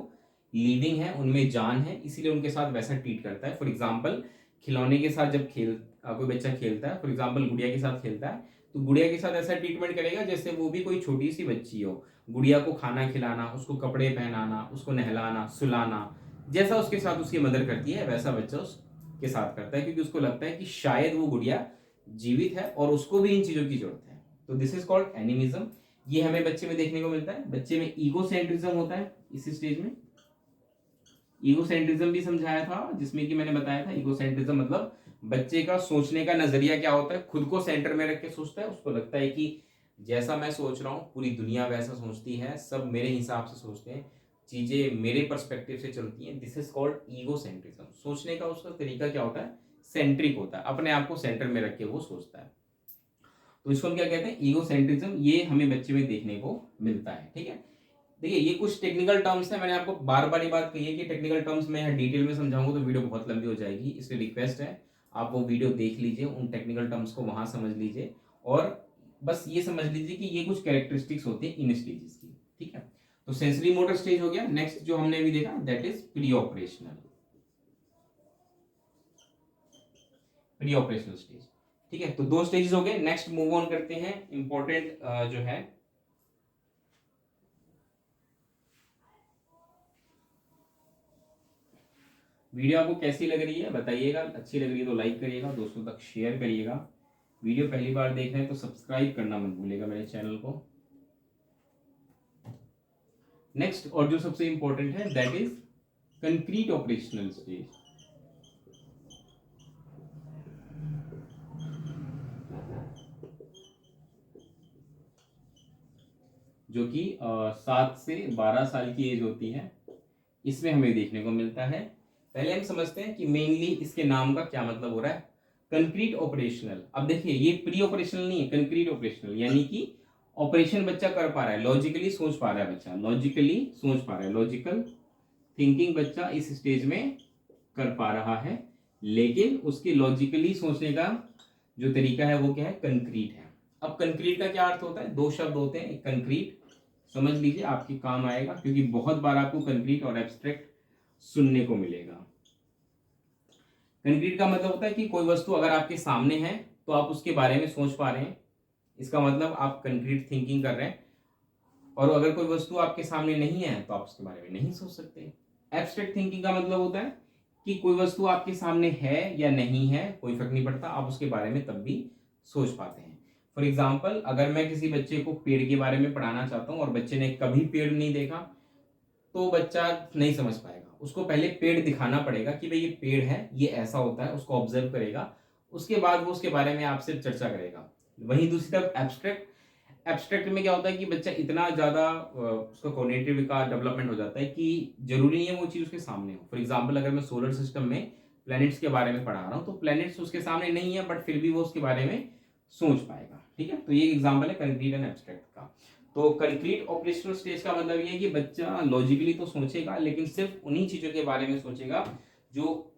लिविंग है, उनमें जान है, इसीलिए उनके साथ वैसा ट्रीट करता है। फॉर एग्जाम्पल खिलौने के साथ जब कोई बच्चा खेलता है, फॉर एग्जाम्पल गुड़िया के साथ खेलता है, तो गुड़िया के साथ ऐसा ट्रीटमेंट करेगा जैसे वो भी कोई छोटी सी बच्ची हो। गुड़िया को खाना खिलाना, उसको कपड़े पहनाना, उसको नहलाना सुलाना, जैसा उसके साथ उसकी मदर करती है वैसा बच्चा उसके साथ करता है, क्योंकि उसको लगता है कि शायद वो गुड़िया जीवित है और उसको भी इन चीजों की जरूरत है। तो दिस इज कॉल्ड एनिमिज्म। ये हमें बच्चे में देखने को मिलता है। बच्चे में ईगोसेंट्रिज्म होता है इस स्टेज में। ईगोसेंट्रिज्म भी समझाया था, जिसमें कि मैंने बताया था ईगोसेंट्रिज्म मतलब बच्चे का सोचने का नजरिया क्या होता है, खुद को सेंटर में रख के सोचता है। उसको लगता है कि जैसा मैं सोच रहा हूँ पूरी दुनिया वैसा सोचती है, सब मेरे हिसाब से सोचते हैं, चीजें मेरे पर्सपेक्टिव से चलती हैं। This is called egocentrism. सोचने का उसका तरीका क्या होता है, सेंट्रिक होता है, अपने आप को सेंटर में रख के वो सोचता है। तो इसको हम क्या कहते हैं, ईगोसेंट्रिज्म। ये हमें बच्चे में देखने को मिलता है। ठीक है, देखिए ये कुछ टेक्निकल टर्म्स है, मैंने आपको बार बार ये बात कही है कि टेक्निकल टर्म्स में डिटेल में समझाऊंगा तो वीडियो बहुत लंबी हो जाएगी, इसलिए रिक्वेस्ट है आप वो वीडियो देख लीजिए, उन टेक्निकल टर्म्स को वहां समझ लीजिए, और बस ये समझ लीजिए कि ये कुछ कैरेक्टरिस्टिक्स होती है इन स्टेजेस की। ठीक है, तो सेंसरी मोटर स्टेज हो गया। नेक्स्ट जो हमने अभी देखा that is pre operational, pre operational stage. ठीक है, तो दो स्टेजेस हो गए। नेक्स्ट मूव ऑन करते हैं, इंपॉर्टेंट जो है वीडियो आपको कैसी लग रही है बताइएगा, अच्छी लग रही है तो लाइक करिएगा, दोस्तों तक शेयर करिएगा। वीडियो पहली बार देख रहे हैं तो सब्सक्राइब करना मत भूलिएगा मेरे चैनल को। नेक्स्ट और जो सबसे इंपॉर्टेंट है that is concrete operational stage. जो कि 7 से 12 साल की एज होती है, इसमें हमें देखने को मिलता है। पहले हम समझते हैं कि मेनली इसके नाम का क्या मतलब हो रहा है। Concrete operational. अब देखिए ये प्री ऑपरेशनल नहीं है, कंक्रीट ऑपरेशनल, यानी कि ऑपरेशन बच्चा कर पा रहा है, लॉजिकली सोच पा रहा है बच्चा, लॉजिकली सोच पा रहा है, लॉजिकल थिंकिंग बच्चा इस स्टेज में कर पा रहा है, लेकिन उसके लॉजिकली सोचने का जो तरीका है वो क्या है, कंक्रीट है। अब कंक्रीट का क्या अर्थ होता है, दो शब्द होते हैं, कंक्रीट समझ लीजिए, आपके काम आएगा, क्योंकि बहुत बार आपको कंक्रीट और एब्स्ट्रैक्ट सुनने को मिलेगा। कंक्रीट का मतलब होता है कि कोई वस्तु अगर आपके सामने है तो आप उसके बारे में सोच पा रहे हैं, इसका मतलब आप कंक्रीट थिंकिंग कर रहे हैं। और अगर कोई वस्तु आपके सामने नहीं है तो आप उसके बारे में नहीं सोच सकते। एब्स्ट्रैक्ट थिंकिंग का मतलब होता है कि कोई वस्तु आपके सामने है या नहीं है, कोई फर्क नहीं पड़ता, आप उसके बारे में तब भी सोच पाते हैं। फॉर एग्जाम्पल, अगर मैं किसी बच्चे को पेड़ के बारे में पढ़ाना चाहता हूँ और बच्चे ने कभी पेड़ नहीं देखा तो बच्चा नहीं समझ पाएगा। उसको पहले पेड़ दिखाना पड़ेगा कि भाई ये पेड़ है, ये ऐसा होता है, उसको ऑब्जर्व करेगा, उसके बाद वो उसके बारे में आपसे चर्चा करेगा। वहीं दूसरी तरफ एब्स्ट्रैक्ट, एब्स्ट्रैक्ट में क्या होता है कि बच्चा इतना ज़्यादा उसका कॉग्निटिव का डेवलपमेंट हो जाता है कि जरूरी नहीं है वो चीज़ उसके सामने हो। फॉर एग्जांपल, अगर मैं सोलर सिस्टम में प्लैनेट्स के बारे में पढ़ा रहा हूँ तो प्लैनेट्स उसके सामने नहीं है, बट फिर भी वो उसके बारे में सोच पाएगा। ठीक है, तो ये एग्जाम्पल है कंक्रीट एंड एब्स्ट्रैक्ट का। तो कंक्रीट ऑपरेशनल स्टेज का मतलब ये है कि बच्चा लॉजिकली तो सोचेगा, लेकिन सिर्फ उन्हीं चीज़ों के बारे में सोचेगा जो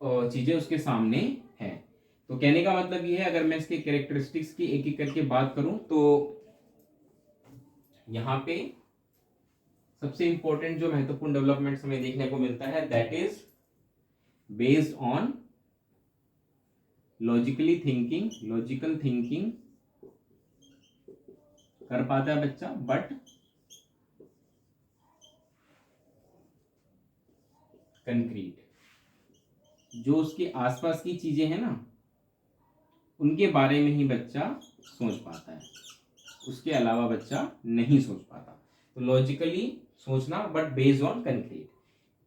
चीज़ें उसके सामने हैं। तो कहने का मतलब ये है, अगर मैं इसके कैरेक्टरिस्टिक्स की एक एक करके बात करूं तो यहाँ पे सबसे इंपॉर्टेंट जो महत्वपूर्ण डेवलपमेंट हमें देखने को मिलता है, that is based on logically thinking, logical thinking कर पाता है बच्चा, बट कंक्रीट जो उसके आसपास की चीजें हैं ना उनके बारे में ही बच्चा सोच पाता है, उसके अलावा बच्चा नहीं सोच पाता। तो लॉजिकली सोचना बट बेस्ड ऑन कंक्रीट।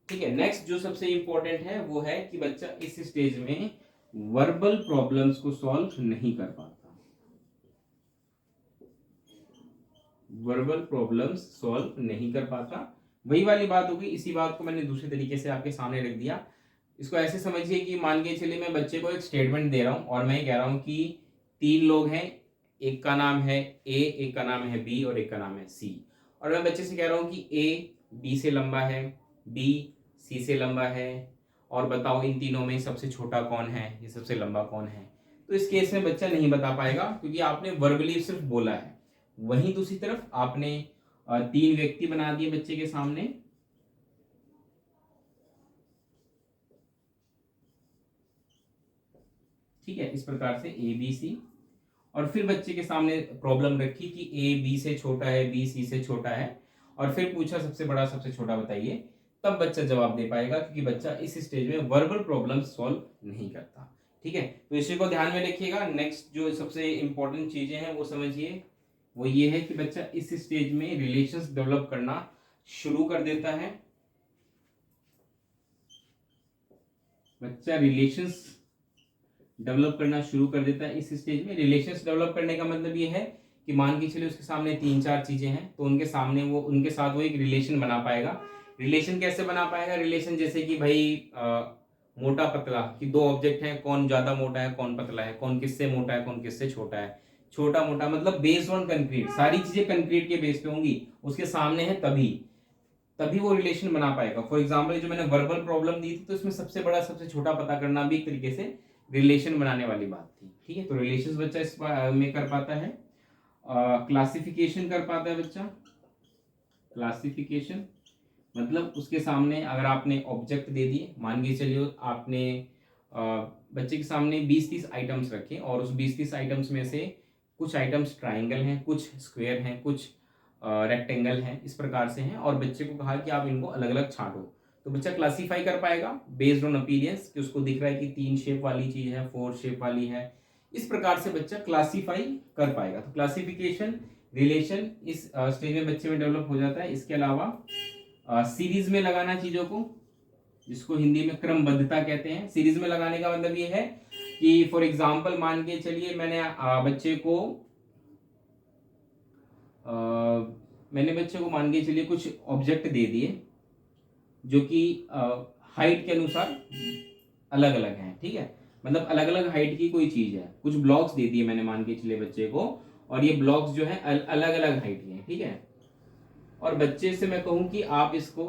ठीक है, नेक्स्ट जो सबसे इंपॉर्टेंट है वो है कि बच्चा इस स्टेज में वर्बल प्रॉब्लम्स को सॉल्व नहीं कर पाता, वर्बल प्रॉब्लम्स सॉल्व नहीं कर पाता। वही वाली बात हो गई, इसी बात को मैंने दूसरे तरीके से आपके सामने रख दिया। इसको ऐसे समझिए कि मान के चलिए मैं बच्चे को एक स्टेटमेंट दे रहा हूं और मैं कह रहा हूं कि 3 लोग हैं, एक का नाम है ए, एक का नाम है बी और एक का नाम है सी। और मैं बच्चे से कह रहा हूं कि ए बी से लंबा है, बी सी से लंबा है, और बताओ इन तीनों में सबसे छोटा कौन है, ये सबसे लंबा कौन है। तो इस केस में बच्चा नहीं बता पाएगा क्योंकि आपने वर्बली सिर्फ बोला है। वहीं दूसरी तरफ आपने 3 व्यक्ति बना दिए बच्चे के सामने, ठीक है, इस प्रकार से ए बी सी, और फिर बच्चे के सामने प्रॉब्लम रखी कि ए बी से छोटा है, बी सी से छोटा है, और फिर पूछा सबसे बड़ा सबसे छोटा बताइए, तब बच्चा जवाब दे पाएगा क्योंकि बच्चा इस स्टेज में वर्बल प्रॉब्लम सॉल्व नहीं करता। ठीक है, तो इसी को ध्यान में रखिएगा। नेक्स्ट जो सबसे इंपॉर्टेंट चीजें हैं वो समझिए, वो ये है कि बच्चा इस स्टेज में रिलेशंस डेवलप करना शुरू कर देता है। बच्चा रिलेशंस डेवलप करना शुरू कर देता है इस स्टेज में। रिलेशंस डेवलप करने का मतलब ये है कि मान के चलिए उसके सामने 3-4 चीजें हैं तो उनके सामने वो उनके साथ वो एक रिलेशन बना पाएगा। रिलेशन कैसे बना पाएगा, रिलेशन जैसे कि भाई मोटा पतला, कि 2 ऑब्जेक्ट हैं, कौन ज्यादा मोटा है कौन पतला है, कौन किससे मोटा है कौन किससे छोटा है। छोटा मोटा मतलब बेस्ड ऑन कंक्रीट, सारी चीजें कंक्रीट के बेस पे होंगी, उसके सामने है तभी तभी वो रिलेशन बना पाएगा। फॉर एग्जाम्पल जो मैंने वर्बल प्रॉब्लम दी थी तो इसमें सबसे बड़ा सबसे छोटा पता करना भी एक तरीके से रिलेशन बनाने वाली बात थी। ठीक है, तो रिलेशंस बच्चा इस में कर पाता है। क्लासिफिकेशन कर पाता है बच्चा। क्लासिफिकेशन मतलब उसके सामने अगर आपने ऑब्जेक्ट दे दिए, मान के चलिए आपने बच्चे के सामने 20-30 आइटम्स रखे और उस 20-30 आइटम्स में से कुछ आइटम्स ट्राइंगल हैं, कुछ स्क्वायर हैं, कुछ रेक्टेंगल हैं, इस प्रकार से हैं, और बच्चे को कहा कि आप इनको अलग अलग छांटो, तो बच्चा क्लासीफाई कर पाएगा बेस्ड ऑन अपीयरेंस कि उसको दिख रहा है कि 3 शेप वाली चीज है, 4 शेप वाली है। इस प्रकार से बच्चा क्लासीफाई कर पाएगा। तो क्लासिफिकेशन रिलेशन इस स्टेज में बच्चे में डेवलप हो जाता है। इसके अलावा सीरीज में लगाना चीजों को, जिसको हिंदी में क्रमबद्धता कहते हैं। सीरीज में लगाने का मतलब ये है कि फॉर एग्जाम्पल मान के चलिए बच्चे को मैंने बच्चे को मान के चलिए कुछ ऑब्जेक्ट दे दिए जो कि हाइट के अनुसार अलग अलग हैं। ठीक है, मतलब अलग अलग हाइट की कोई चीज है, कुछ ब्लॉक्स दे दिए मैंने मान के चले बच्चे को, और ये ब्लॉक्स जो है अलग अलग हाइट के हैं, ठीक है। और बच्चे से मैं कहूं कि आप इसको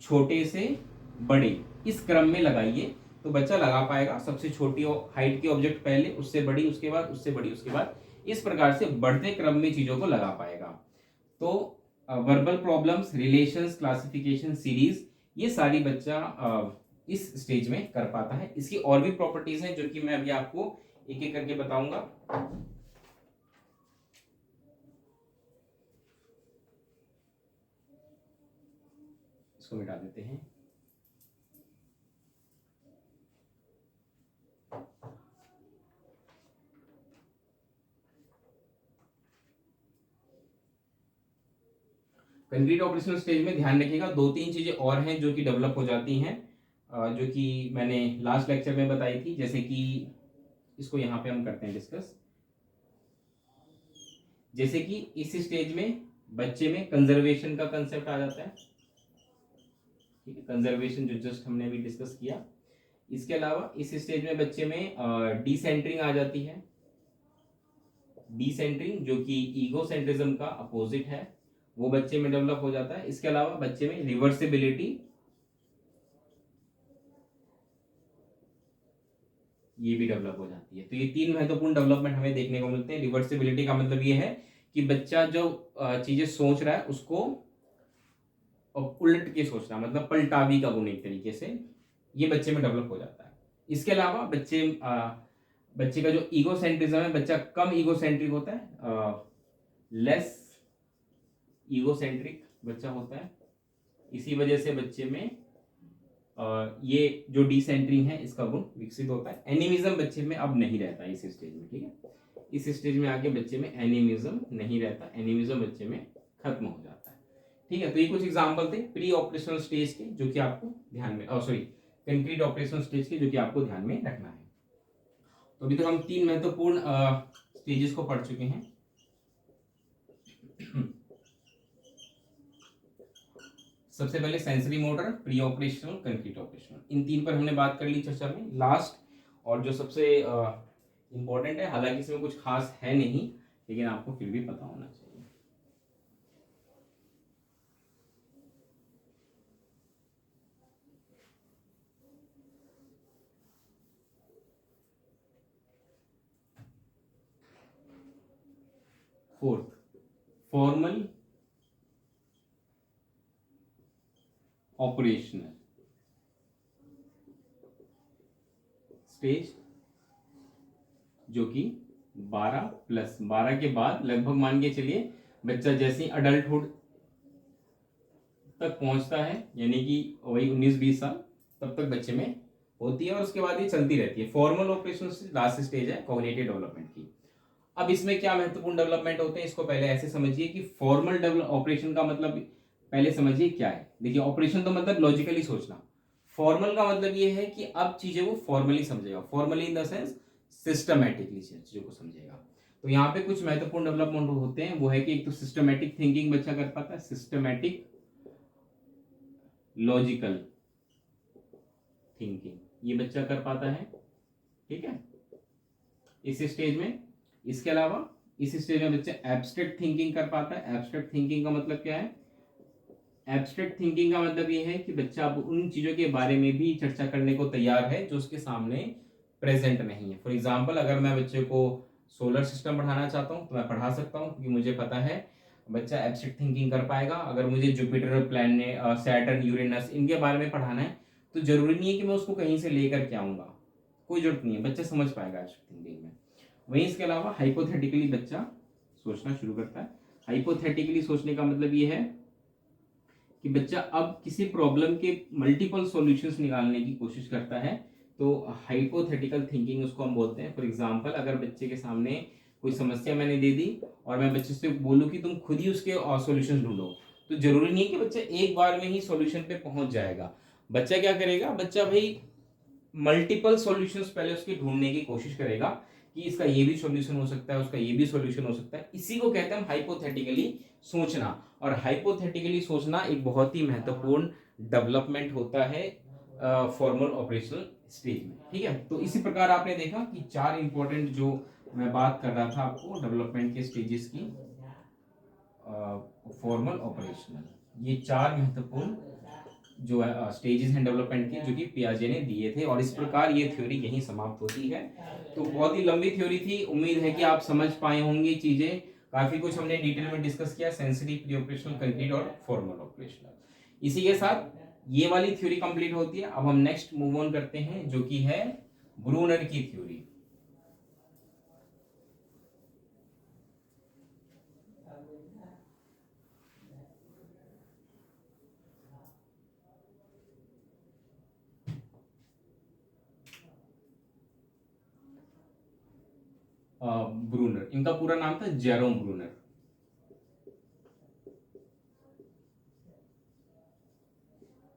छोटे से बड़े इस क्रम में लगाइए, तो बच्चा लगा पाएगा। सबसे छोटी हाइट की ऑब्जेक्ट पहले, उससे बड़ी, उसके बाद उससे बड़ी, उसके बाद इस प्रकार से बढ़ते क्रम में चीजों को लगा पाएगा। तो verbal problems, relations, classification, series, ये सारी बच्चा इस स्टेज में कर पाता है। इसकी और भी प्रॉपर्टीज हैं जो कि मैं अभी आपको एक एक करके बताऊंगा। इसको मिटा देते हैं। कंक्रीट ऑपरेशनल स्टेज में ध्यान रखिएगा, दो तीन चीजें और हैं जो कि डेवलप हो जाती हैं, जो कि मैंने लास्ट लेक्चर में बताई थी। जैसे कि इसको यहाँ पे हम करते हैं डिस्कस। जैसे कि इस स्टेज में बच्चे में कंजर्वेशन का कंसेप्ट आ जाता है, ठीक है, कंजर्वेशन जो जस्ट हमने अभी डिस्कस किया। इसके अलावा इस स्टेज में बच्चे में डिसेंटरिंग आ जाती है। डिसेंटरिंग जो कि ईगोसेंट्रिज्म का अपोजिट है, वो बच्चे में डेवलप हो जाता है। इसके अलावा बच्चे में रिवर्सिबिलिटी, ये भी डेवलप हो जाती है। तो ये तीन महत्वपूर्ण डेवलपमेंट हमें देखने को मिलते हैं। रिवर्सिबिलिटी का मतलब ये है कि बच्चा जो चीजें सोच रहा है उसको उलट के सोचना, मतलब पलटावी का गुण एक तरीके से, ये बच्चे में डेवलप हो जाता है। इसके अलावा बच्चे का जो ईगोसेंट्रिज्म है, बच्चा कम ईगोसेंट्रिक होता है, लेस ईगोसेंट्रिक बच्चा होता है। इसी वजह से बच्चे में ये जो डिसेंटरिंग है इसका गुण विकसित होता है। एनिमिज्म बच्चे में अब नहीं रहता इस स्टेज में, ठीक है। इस स्टेज में आके बच्चे में एनिमिज्म नहीं रहता, एनिमिज्म बच्चे में खत्म हो जाता है, ठीक है। तो ये कुछ एग्जांपल थे प्री ऑपरेशनल स्टेज के जो कि आपको ध्यान में, सॉरी, कंक्रीट ऑपरेशनल स्टेज के जो कि आपको ध्यान में रखना है। तो अभी तक हम तीन महत्वपूर्ण स्टेजेस को पढ़ चुके हैं। सबसे पहले sensory motor, pre operational, concrete operational, इन तीन पर हमने बात कर ली चर्चा में। लास्ट और जो सबसे इंपॉर्टेंट है, हालांकि इसमें कुछ खास है नहीं लेकिन आपको फिर भी पता होना चाहिए, फोर्थ, फॉर्मल ऑपरेशनल स्टेज, जो कि 12+12 के बाद लगभग मान के चलिए बच्चा जैसे ही अडल्टहुड तक पहुंचता है, यानी कि वही 19-20 साल, तब तक बच्चे में होती है और उसके बाद ये चलती रहती है। फॉर्मल ऑपरेशन लास्ट स्टेज है कॉग्निटिव डेवलपमेंट की। अब इसमें क्या महत्वपूर्ण डेवलपमेंट होते हैं, इसको पहले ऐसे समझिए कि फॉर्मल ऑपरेशन का मतलब पहले समझिए क्या है। देखिए, ऑपरेशन तो मतलब लॉजिकली सोचना, फॉर्मल का मतलब ये है कि अब चीजें वो फॉर्मली समझेगा, formally in the sense systematically चीजों को समझेगा। तो यहाँ पे कुछ महत्वपूर्ण डेवलपमेंट होते हैं, वो है कि एक तो सिस्टमैटिक थिंकिंग बच्चा कर पाता है, सिस्टमैटिक लॉजिकल थिंकिंग ये बच्चा कर पाता है, ठीक है, इस स्टेज में। इसके अलावा इस स्टेज में बच्चा एब्स्ट्रैक्ट थिंकिंग कर पाता है। एब्स्ट्रैक्ट थिंकिंग का मतलब क्या है? एब्स्ट्रैक्ट थिंकिंग का मतलब ये है कि बच्चा अब उन चीजों के बारे में भी चर्चा करने को तैयार है जो उसके सामने प्रेजेंट नहीं है। फॉर एग्जाम्पल, अगर मैं बच्चे को सोलर सिस्टम पढ़ाना चाहता हूँ तो मैं पढ़ा सकता हूँ, क्योंकि मुझे पता है बच्चा एब्स्ट्रैक्ट थिंकिंग कर पाएगा। अगर मुझे जुपिटर, प्लैनेट, सैटर्न, यूरेनस इनके बारे में पढ़ाना है तो जरूरी नहीं है कि मैं उसको कहीं से लेकर के आऊंगा, कोई जरूरत नहीं है, बच्चा समझ पाएगा एब्स्ट्रैक्ट थिंकिंग में। वहीं इसके अलावा हाइपोथेटिकली बच्चा सोचना शुरू करता है। हाइपोथेटिकली सोचने का मतलब ये है कि बच्चा अब किसी प्रॉब्लम के मल्टीपल सॉल्यूशंस निकालने की कोशिश करता है, तो हाइपोथेटिकल थिंकिंग उसको हम बोलते हैं। फॉर एग्जांपल, अगर बच्चे के सामने कोई समस्या मैंने दे दी और मैं बच्चे से बोलूं कि तुम खुद ही उसके सॉल्यूशंस ढूंढो, तो जरूरी नहीं है कि बच्चा एक बार में ही सॉल्यूशन पे पहुंच जाएगा। बच्चा क्या करेगा? बच्चा भाई मल्टीपल सॉल्यूशंस पहले उसके ढूंढने की कोशिश करेगा कि इसका ये भी सॉल्यूशन हो सकता है, उसका ये भी सॉल्यूशन हो सकता है। इसी को कहते हैं हम हाइपोथेटिकली सोचना। और हाइपोथेटिकली सोचना एक बहुत ही महत्वपूर्ण डेवलपमेंट होता है फॉर्मल ऑपरेशनल स्टेज में, ठीक है। तो इसी प्रकार आपने देखा कि 4 इंपॉर्टेंट जो मैं बात कर रहा था आपको डेवलपमेंट के स्टेजेस की, फॉर्मल, ऑपरेशनल, ये 4 महत्वपूर्ण जो है स्टेजेस हैं डेवलपमेंट के, जो कि पियाजे ने दिए थे। और इस प्रकार ये थ्योरी यहीं समाप्त होती है। तो बहुत ही लंबी थ्योरी थी, उम्मीद है कि आप समझ पाए होंगे चीजें। काफी कुछ हमने डिटेल में डिस्कस किया, सेंसिटिव, प्री ऑपरेशनल, कंक्रीट और फॉर्मल ऑपरेशनल। इसी के साथ ये वाली थ्योरी कंप्लीट होती है। अब हम नेक्स्ट मूव ऑन करते हैं, जो कि है ब्रूनर की थ्योरी। ब्रूनर, इनका पूरा नाम था जेरोम ब्रूनर।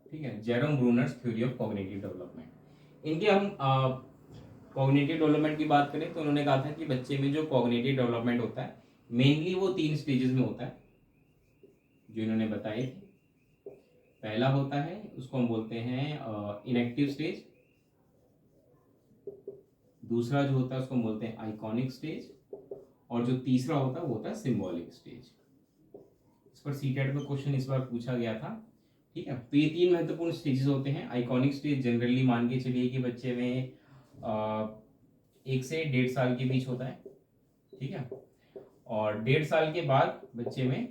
ठीक है, Jerome Brunner's theory of cognitive development. इनके हम कॉग्निटिव डेवलपमेंट की बात करें तो उन्होंने कहा था कि बच्चे में जो कॉग्निटिव डेवलपमेंट होता है मेनली वो 3 स्टेजेस में होता है, जो इन्होंने बताए थे। पहला होता है, उसको हम बोलते हैं इनएक्टिव स्टेज। दूसरा जो होता है उसको हम बोलते हैं आइकॉनिक स्टेज। और जो तीसरा होता है वो होता है सिंबॉलिक स्टेज। इस पर सीटेट में क्वेश्चन इस बार पूछा गया था। ठीक है, तो ये 3 महत्वपूर्ण स्टेजेस होते हैं। आइकॉनिक स्टेज जनरली मान के चलिए कि बच्चे में 1 से 1.5 साल के बीच होता है। ठीक है, और 1.5 साल के बाद बच्चे में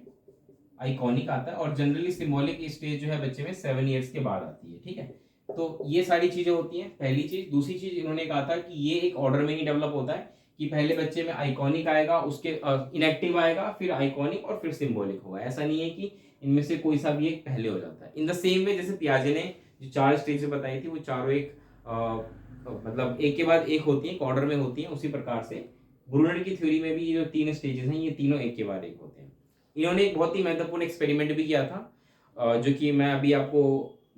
आइकॉनिक आता है, और जनरली सिंबॉलिक स्टेज जो है बच्चे में 7 ईयर्स के बाद आती है। ठीक है, तो ये सारी चीजें होती हैं, पहली चीज। दूसरी चीज इन्होंने कहा था कि ये एक ऑर्डर में ही डेवलप होता है, कि पहले बच्चे में आइकॉनिक आएगा, उसके इनएक्टिव आएगा, फिर आइकॉनिक, और फिर सिंबॉलिक होगा। ऐसा नहीं है कि इनमें से कोई सा भी एक पहले हो जाता है। इन द सेम वे जैसे पियाजे ने जो 4 स्टेज बताई थी वो चारों एक मतलब एक के बाद एक होती है, एक ऑर्डर में होती है, उसी प्रकार से ब्रूनर की थ्योरी में भी ये जो 3 स्टेजेस हैं ये तीनों एक के बाद एक होते हैं। इन्होंने एक बहुत ही महत्वपूर्ण एक्सपेरिमेंट भी किया था, जो कि मैं अभी आपको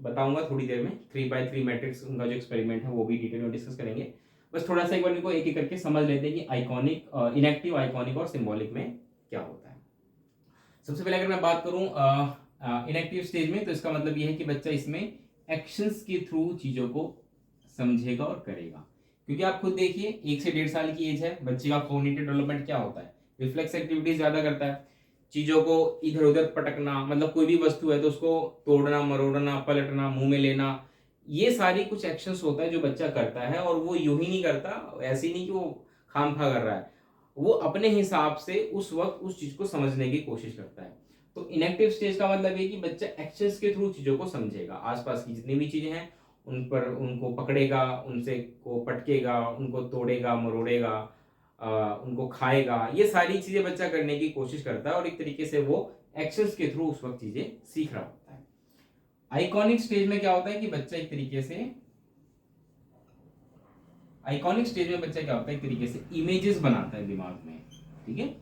बताऊंगा थोड़ी देर में। 3x3 मैट्रिक्स उनका जो एक्सपेरिमेंट है वो भी डिटेल में डिस्कस करेंगे। बस थोड़ा सा एक बार इनको एक एक करके समझ लेते हैं कि आइकॉनिक, इनएक्टिव, आइकॉनिक और सिंबॉलिक में क्या होता है। सबसे पहले अगर मैं बात करूं इनएक्टिव स्टेज में, तो इसका मतलब यह है कि बच्चा इसमें एक्शंस के थ्रू चीजों को समझेगा और करेगा। क्योंकि आप खुद देखिए 1 से 1.5 साल की एज है, बच्चे का कॉग्निटिव डेवलपमेंट क्या होता है, रिफ्लेक्स एक्टिविटीज ज्यादा करता है। चीजों को इधर उधर पटकना, मतलब कोई भी वस्तु है तो उसको तोड़ना, मरोड़ना, पलटना, मुंह में लेना, ये सारी कुछ एक्शंस होता है जो बच्चा करता है। और वो यूं ही नहीं करता, ऐसे ही नहीं कि वो खामखा कर रहा है, वो अपने हिसाब से उस वक्त उस चीज को समझने की कोशिश करता है। तो इनएक्टिव स्टेज का मतलब ये कि बच्चा एक्शंस के थ्रू चीजों को समझेगा, आसपास की जितनी भी चीजें हैं उन पर उनको पकड़ेगा, उनसे को पटकेगा, उनको तोड़ेगा, मरोड़ेगा, उनको खाएगा, ये सारी चीजें बच्चा करने की कोशिश करता है, और एक तरीके से वो एक्शंस के थ्रू उस वक्त चीजें सीख रहा होता है। आइकॉनिक स्टेज में क्या होता है कि बच्चा एक तरीके से, आइकॉनिक स्टेज में बच्चा क्या होता है, एक तरीके से इमेजेस बनाता है दिमाग में। ठीक है,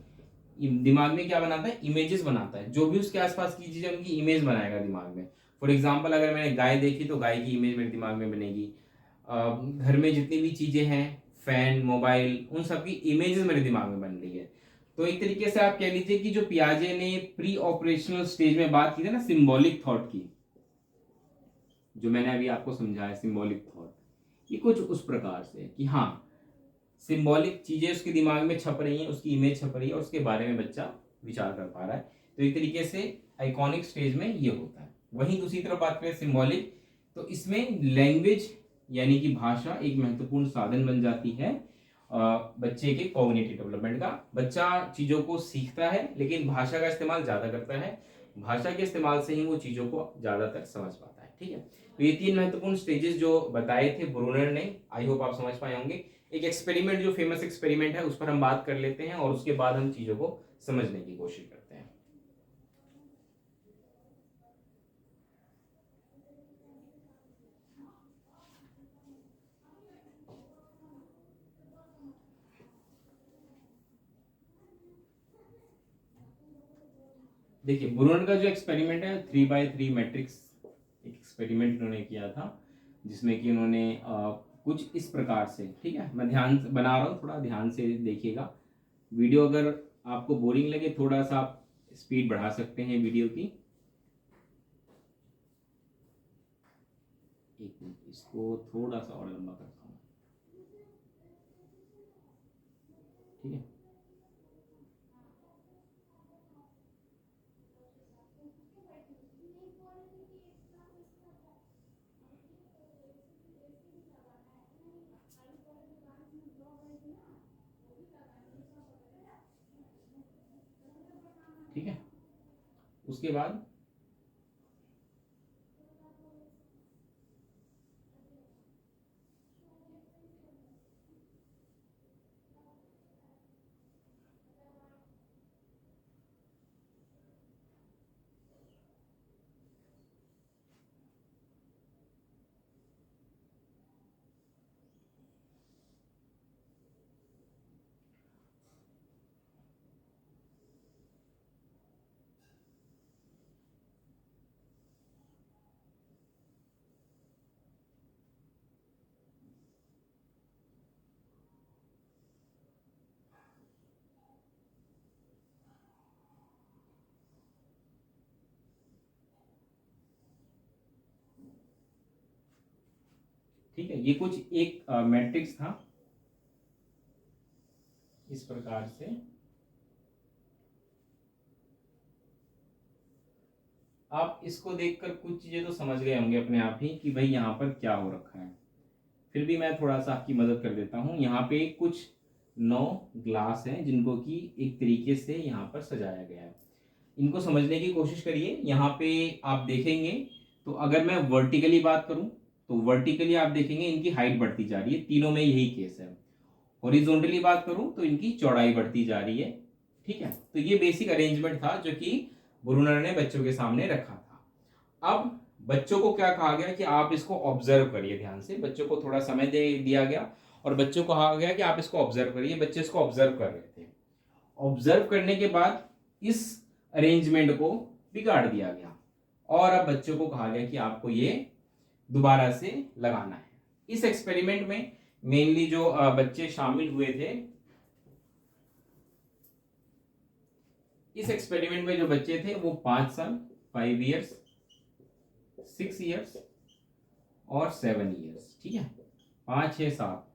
दिमाग में क्या बनाता है, इमेजेस बनाता है। जो भी उसके आसपास की चीजें उनकी इमेज बनाएगा दिमाग में। फॉर एग्जाम्पल अगर मैंने गाय देखी तो गाय की इमेज मेरे दिमाग में बनेगी। घर में जितनी भी चीजें हैं, फैन, मोबाइल, उन सब की इमेजेस मेरे दिमाग में बन रही है। तो एक तरीके से आप कह लीजिए कि जो पियाजे ने प्री ऑपरेशनल स्टेज में बात की थी ना, सिंबॉलिक थॉट की, जो मैंने अभी आपको समझाया सिंबॉलिक थॉट, ये कुछ उस प्रकार से कि हाँ, सिंबॉलिक चीजें उसके दिमाग में छप रही हैं, उसकी इमेज छप रही है और उसके बारे में बच्चा विचार कर पा रहा है। तो एक तरीके से आइकॉनिक स्टेज में ये होता है। वहीं दूसरी तरफ बात करें सिंबॉलिक, तो इसमें लैंग्वेज यानी कि भाषा एक महत्वपूर्ण साधन बन जाती है बच्चे के कॉग्निटिव डेवलपमेंट का। बच्चा चीजों को सीखता है लेकिन भाषा का इस्तेमाल ज्यादा करता है, भाषा के इस्तेमाल से ही वो चीजों को ज्यादातर समझ पाता है। ठीक है, तो ये 3 महत्वपूर्ण स्टेजेस जो बताए थे ब्रूनर ने, आई होप आप समझ पाए होंगे। एक एक्सपेरिमेंट, जो फेमस एक्सपेरिमेंट है, उस पर हम बात कर लेते हैं और उसके बाद हम चीजों को समझने की कोशिश करते हैं। देखिए, ब्रूनर का जो एक्सपेरिमेंट है 3x3 मैट्रिक्स, एक एक्सपेरिमेंट उन्होंने किया था, जिसमें कि उन्होंने कुछ इस प्रकार से, ठीक है, मैं ध्यान बना रहा हूँ, थोड़ा ध्यान से देखिएगा वीडियो। अगर आपको बोरिंग लगे थोड़ा सा आप स्पीड बढ़ा सकते हैं वीडियो की। एक मिनट। इसको थोड़ा सा और लंबा करता हूँ, ठीक है। ठीक है, उसके बाद ठीक है, ये कुछ एक मैट्रिक्स था इस प्रकार से। आप इसको देखकर कुछ चीजें तो समझ गए होंगे अपने आप ही कि भाई यहाँ पर क्या हो रखा है, फिर भी मैं थोड़ा सा आपकी मदद कर देता हूँ। यहाँ पे कुछ 9 ग्लास हैं जिनको कि एक तरीके से यहाँ पर सजाया गया है। इनको समझने की कोशिश करिए। यहाँ पे आप देखेंगे तो अगर मैं वर्टिकली बात करूं तो वर्टिकली आप देखेंगे इनकी हाइट बढ़ती जा रही है, तीनों में यही केस है। हॉरिजॉन्टली बात करूं तो इनकी चौड़ाई बढ़ती जा रही है। ठीक है, तो ये बेसिक अरेंजमेंट था जो कि ब्रूनर ने बच्चों के सामने रखा था। अब बच्चों को क्या कहा गया कि आप इसको ऑब्जर्व करिए ध्यान से। बच्चों को थोड़ा समय दे दिया गया और बच्चों को कहा गया कि आप इसको ऑब्जर्व करिए। बच्चे इसको ऑब्जर्व कर रहे थे। ऑब्जर्व करने के बाद इस अरेंजमेंट को बिगाड़ दिया गया और अब बच्चों को कहा गया कि आपको ये दोबारा से लगाना है। इस एक्सपेरिमेंट में मेनली जो बच्चे शामिल हुए थे, इस एक्सपेरिमेंट में जो बच्चे थे वो 5 साल, 5 इयर्स, 6 इयर्स और 7 इयर्स। ठीक है, 5, 6, 7,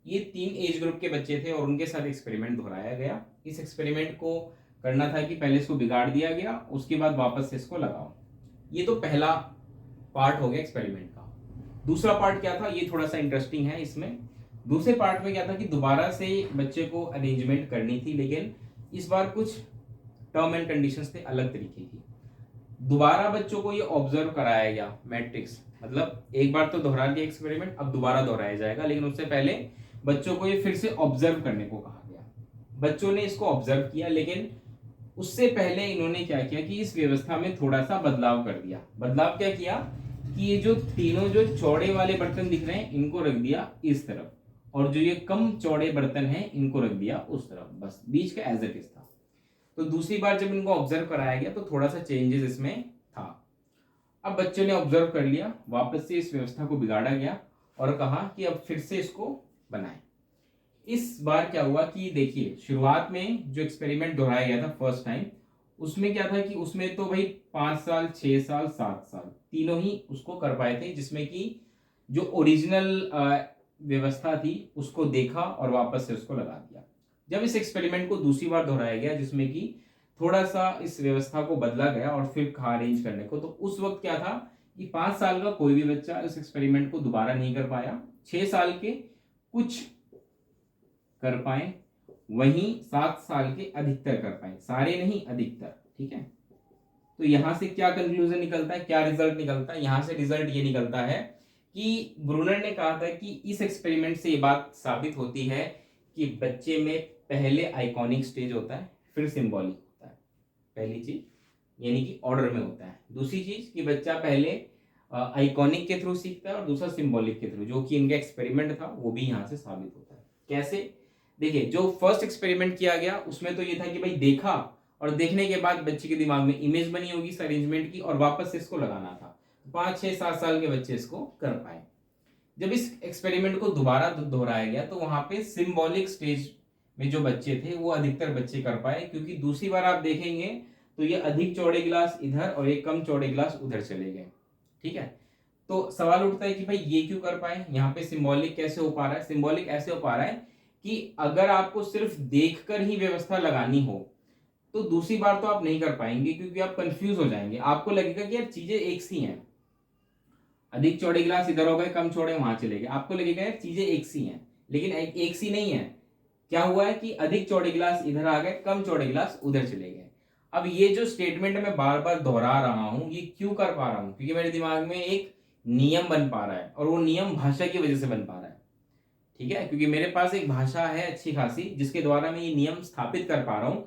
ये 3 एज ग्रुप के बच्चे थे और उनके साथ एक्सपेरिमेंट दोहराया गया। इस एक्सपेरिमेंट को करना था कि पहले इसको बिगाड़ दिया गया, उसके बाद वापस से इसको लगाओ। ये तो पहला पार्ट हो गया एक्सपेरिमेंट का। दूसरा पार्ट क्या था, ये थोड़ा सा इंटरेस्टिंग है। इसमें दूसरे पार्ट में क्या था कि दोबारा से बच्चे को अरेंजमेंट करनी थी, लेकिन इस बार कुछ टर्म एंड कंडीशंस थे अलग तरीके की। दोबारा बच्चों को ये ऑब्जर्व कराया गया मैट्रिक्स, मतलब एक बार तो दोहरा दिया एक्सपेरिमेंट, अब दोबारा दोहराया जाएगा, लेकिन उससे पहले बच्चों को ये फिर से ऑब्जर्व करने को कहा गया। बच्चों ने इसको ऑब्जर्व किया, लेकिन उससे पहले इन्होंने क्या किया कि इस व्यवस्था में थोड़ा सा बदलाव कर दिया। बदलाव क्या किया कि ये जो तीनों जो चौड़े वाले बर्तन दिख रहे हैं इनको रख दिया इस तरफ, और जो ये कम चौड़े बर्तन हैं इनको रख दिया उस तरफ, बस बीच का एज इट इज था। तो दूसरी बार जब इनको ऑब्जर्व कराया गया तो थोड़ा सा चेंजेस इसमें था। अब बच्चों ने ऑब्जर्व कर लिया, वापस से इस व्यवस्था को बिगाड़ा गया और कहा कि अब फिर से इसको बनाएं। इस बार क्या हुआ कि देखिए, शुरुआत में जो एक्सपेरिमेंट दोहराया गया था फर्स्ट टाइम, उसमें क्या था कि उसमें तो भाई 5 साल, 6 साल, 7 साल तीनों ही उसको कर पाए थे, जिसमें कि जो ओरिजिनल व्यवस्था थी उसको देखा और वापस से उसको लगा दिया। जब इस एक्सपेरिमेंट को दूसरी बार दोहराया गया जिसमें कि थोड़ा सा इस व्यवस्था को बदला गया और फिर कहा अरेंज करने को, तो उस वक्त क्या था कि 5 साल का कोई भी बच्चा इस एक्सपेरिमेंट को दोबारा नहीं कर पाया, 6 साल के कुछ कर पाए, वहीं 7 साल के अधिकतर कर पाए, सारे नहीं अधिकतर। ठीक है, तो यहां से क्या कंक्लूजन निकलता है, क्या रिजल्ट निकलता है? यहां से रिजल्ट ये निकलता है कि ब्रूनर ने कहा था कि इस एक्सपेरिमेंट से ये बात साबित होती है कि बच्चे में पहले आइकॉनिक स्टेज होता है, फिर सिंबॉलिक होता है। पहली चीज यानी कि ऑर्डर में होता है। दूसरी चीज कि बच्चा पहले आइकॉनिक के थ्रू सीखता है और दूसरा सिंबॉलिक के थ्रू, जो कि इनका एक्सपेरिमेंट था वो भी यहाँ से साबित होता है। कैसे? देखिए, जो फर्स्ट एक्सपेरिमेंट किया गया उसमें तो ये था कि भाई देखा और देखने के बाद बच्चे के दिमाग में इमेज बनी होगी इस अरेंजमेंट की और वापस से इसको लगाना था। 5, 6, 7 साल के बच्चे इसको कर पाए। जब इस एक्सपेरिमेंट को दोबारा दोहराया गया तो वहां पे सिंबॉलिक स्टेज में जो बच्चे थे वो अधिकतर बच्चे कर पाए, क्योंकि दूसरी बार आप देखेंगे तो ये अधिक चौड़े गिलास इधर और ये कम चौड़े गिलास उधर चले गए। ठीक है, तो सवाल उठता है कि भाई ये क्यों कर पाए, यहाँ पे सिंबॉलिक कैसे हो पा रहा है। सिंबॉलिक ऐसे हो पा रहा है कि अगर आपको सिर्फ देखकर ही व्यवस्था लगानी हो तो दूसरी बार तो आप नहीं कर पाएंगे, क्योंकि आप कंफ्यूज हो जाएंगे। आपको लगेगा कि यार चीजें एक सी हैं, अधिक चौड़े गिलास इधर हो गए, कम चौड़े वहां चले गए, आपको लगेगा यार चीजें एक सी हैं, लेकिन एक सी नहीं है। क्या हुआ है कि अधिक चौड़े गिलास इधर आ गए, कम चौड़े गिलास उधर चले गए। अब ये जो स्टेटमेंट मैं बार बार दोहरा रहा हूं, ये क्यों कर पा रहा हूं, क्योंकि मेरे दिमाग में एक नियम बन पा रहा है, और वो नियम भाषा की वजह से बन पा रहा है। ठीक है, क्योंकि मेरे पास एक भाषा है अच्छी खासी, जिसके द्वारा मैं ये नियम स्थापित कर पा रहा हूं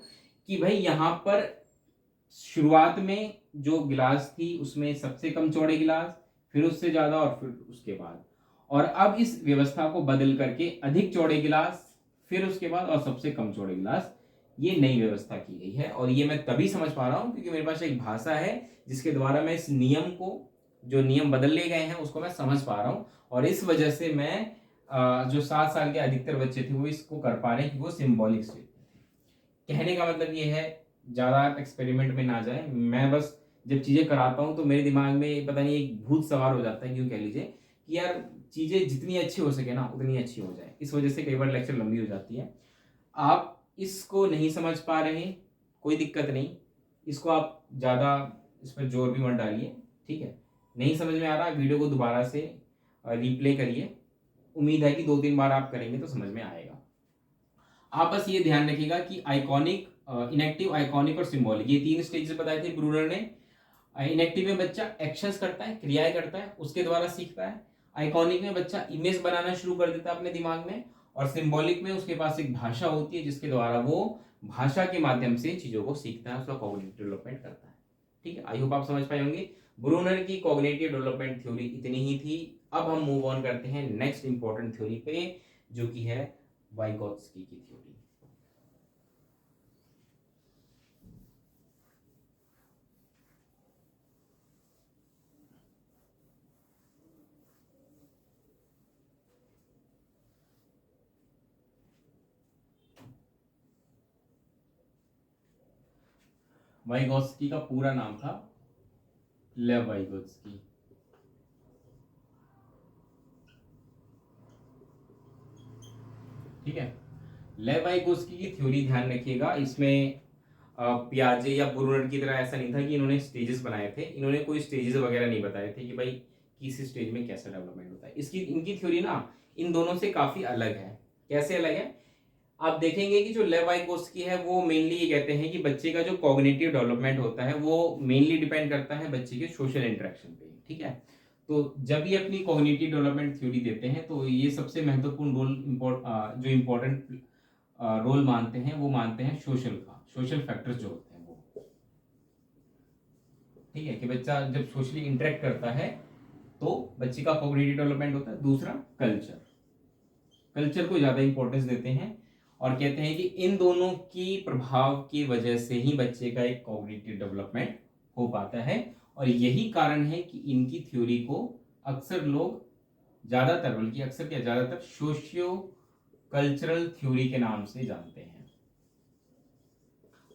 कि भाई यहां पर शुरुआत में जो गिलास थी उसमें सबसे कम चौड़े गिलास, फिर उससे ज्यादा, और फिर उसके बाद, और अब इस व्यवस्था को बदल करके अधिक चौड़े गिलास, फिर उसके बाद और सबसे कम चौड़े गिलास, ये नई व्यवस्था की गई है। और ये मैं तभी समझ पा रहा हूं क्योंकि मेरे पास एक भाषा है जिसके द्वारा मैं इस नियम को, जो नियम बदल लिए गए हैं उसको मैं समझ पा रहा हूं। और इस वजह से मैं जो 7 साल के अधिकतर बच्चे थे वो इसको कर पा रहे हैं, कि वो सिंबॉलिक स्टेटमेंट है। कहने का मतलब ये है, ज्यादा एक्सपेरिमेंट में ना जाए। मैं बस जब चीजें कराता हूँ तो मेरे दिमाग में पता नहीं एक भूत सवार हो जाता है, क्यों कह लीजिए, कि यार चीजें जितनी अच्छी हो सके ना उतनी अच्छी हो जाए। इस वजह से कई बार लेक्चर लंबी हो जाती है। आप इसको नहीं समझ पा रहे हैं, कोई दिक्कत नहीं, इसको आप ज़्यादा इस पर जोर भी मत डालिए। ठीक है, नहीं समझ में आ रहा, वीडियो को दोबारा से रिप्ले करिए। उम्मीद है कि 2-3 बार आप करेंगे तो समझ में आएगा। आप बस ये ध्यान रखिएगा कि आइकॉनिक, इनएक्टिव, आइकॉनिक और सिंबॉलिक, ये 3 स्टेजेस बताए थे ब्रूनर ने। इनएक्टिव में बच्चा एक्शंस करता है, क्रियाएं करता है, उसके द्वारा सीखता है। आइकॉनिक में बच्चा इमेज बनाना शुरू कर देता है अपने दिमाग में। और सिंबॉलिक में उसके पास एक भाषा होती है जिसके द्वारा वो भाषा के माध्यम से चीजों को सीखता है, उसका कॉग्निटिव डेवलपमेंट करता है। ठीक है, आई होप आप समझ पाए होंगे। ब्रूनर की कॉग्निटिव डेवलपमेंट थ्योरी इतनी ही थी। अब हम मूव ऑन करते हैं नेक्स्ट इंपॉर्टेंट थ्योरी पे, जो कि है वाइगोत्स्की की थ्योरी। वाइगोत्स्की का पूरा नाम था लेव वाइगोत्स्की। ठीक है, लेव वाइगोत्स्की की थ्योरी ध्यान रखिएगा, इसमें पियाजे या ब्रूनर की तरह ऐसा नहीं था कि इन्होंने स्टेजेस बनाए थे। इन्होंने कोई स्टेजेस वगैरह नहीं बताए थे कि भाई किस स्टेज में कैसा डेवलपमेंट होता है। इनकी थ्योरी ना इन दोनों से काफी अलग है। कैसे अलग है, आप देखेंगे कि जो लेव वाइगोत्स्की है वो मेनली ये कहते हैं कि बच्चे का जो कॉग्निटिव डेवलपमेंट होता है वो मेनली डिपेंड करता है बच्चे के सोशल इंटरेक्शन पे। ठीक है, तो जब ये अपनी कॉग्निटिव डेवलपमेंट थ्योरी देते हैं तो ये सबसे महत्वपूर्ण रोल, जो इम्पोर्टेंट रोल मानते हैं, वो मानते हैं सोशल का, सोशल फैक्टर्स जो होते हैं वो। ठीक है, कि बच्चा जब सोशली इंटरेक्ट करता है तो बच्चे का कॉग्निटिव डेवलपमेंट होता है। दूसरा कल्चर, कल्चर को ज्यादा इंपॉर्टेंस देते हैं और कहते हैं कि इन दोनों की प्रभाव की वजह से ही बच्चे का एक कॉग्निटिव डेवलपमेंट हो पाता है। और यही कारण है कि इनकी थ्योरी को अक्सर लोग, ज्यादातर, बल्कि अक्सर क्या ज्यादातर, सोशियो कल्चरल थ्योरी के नाम से जानते हैं।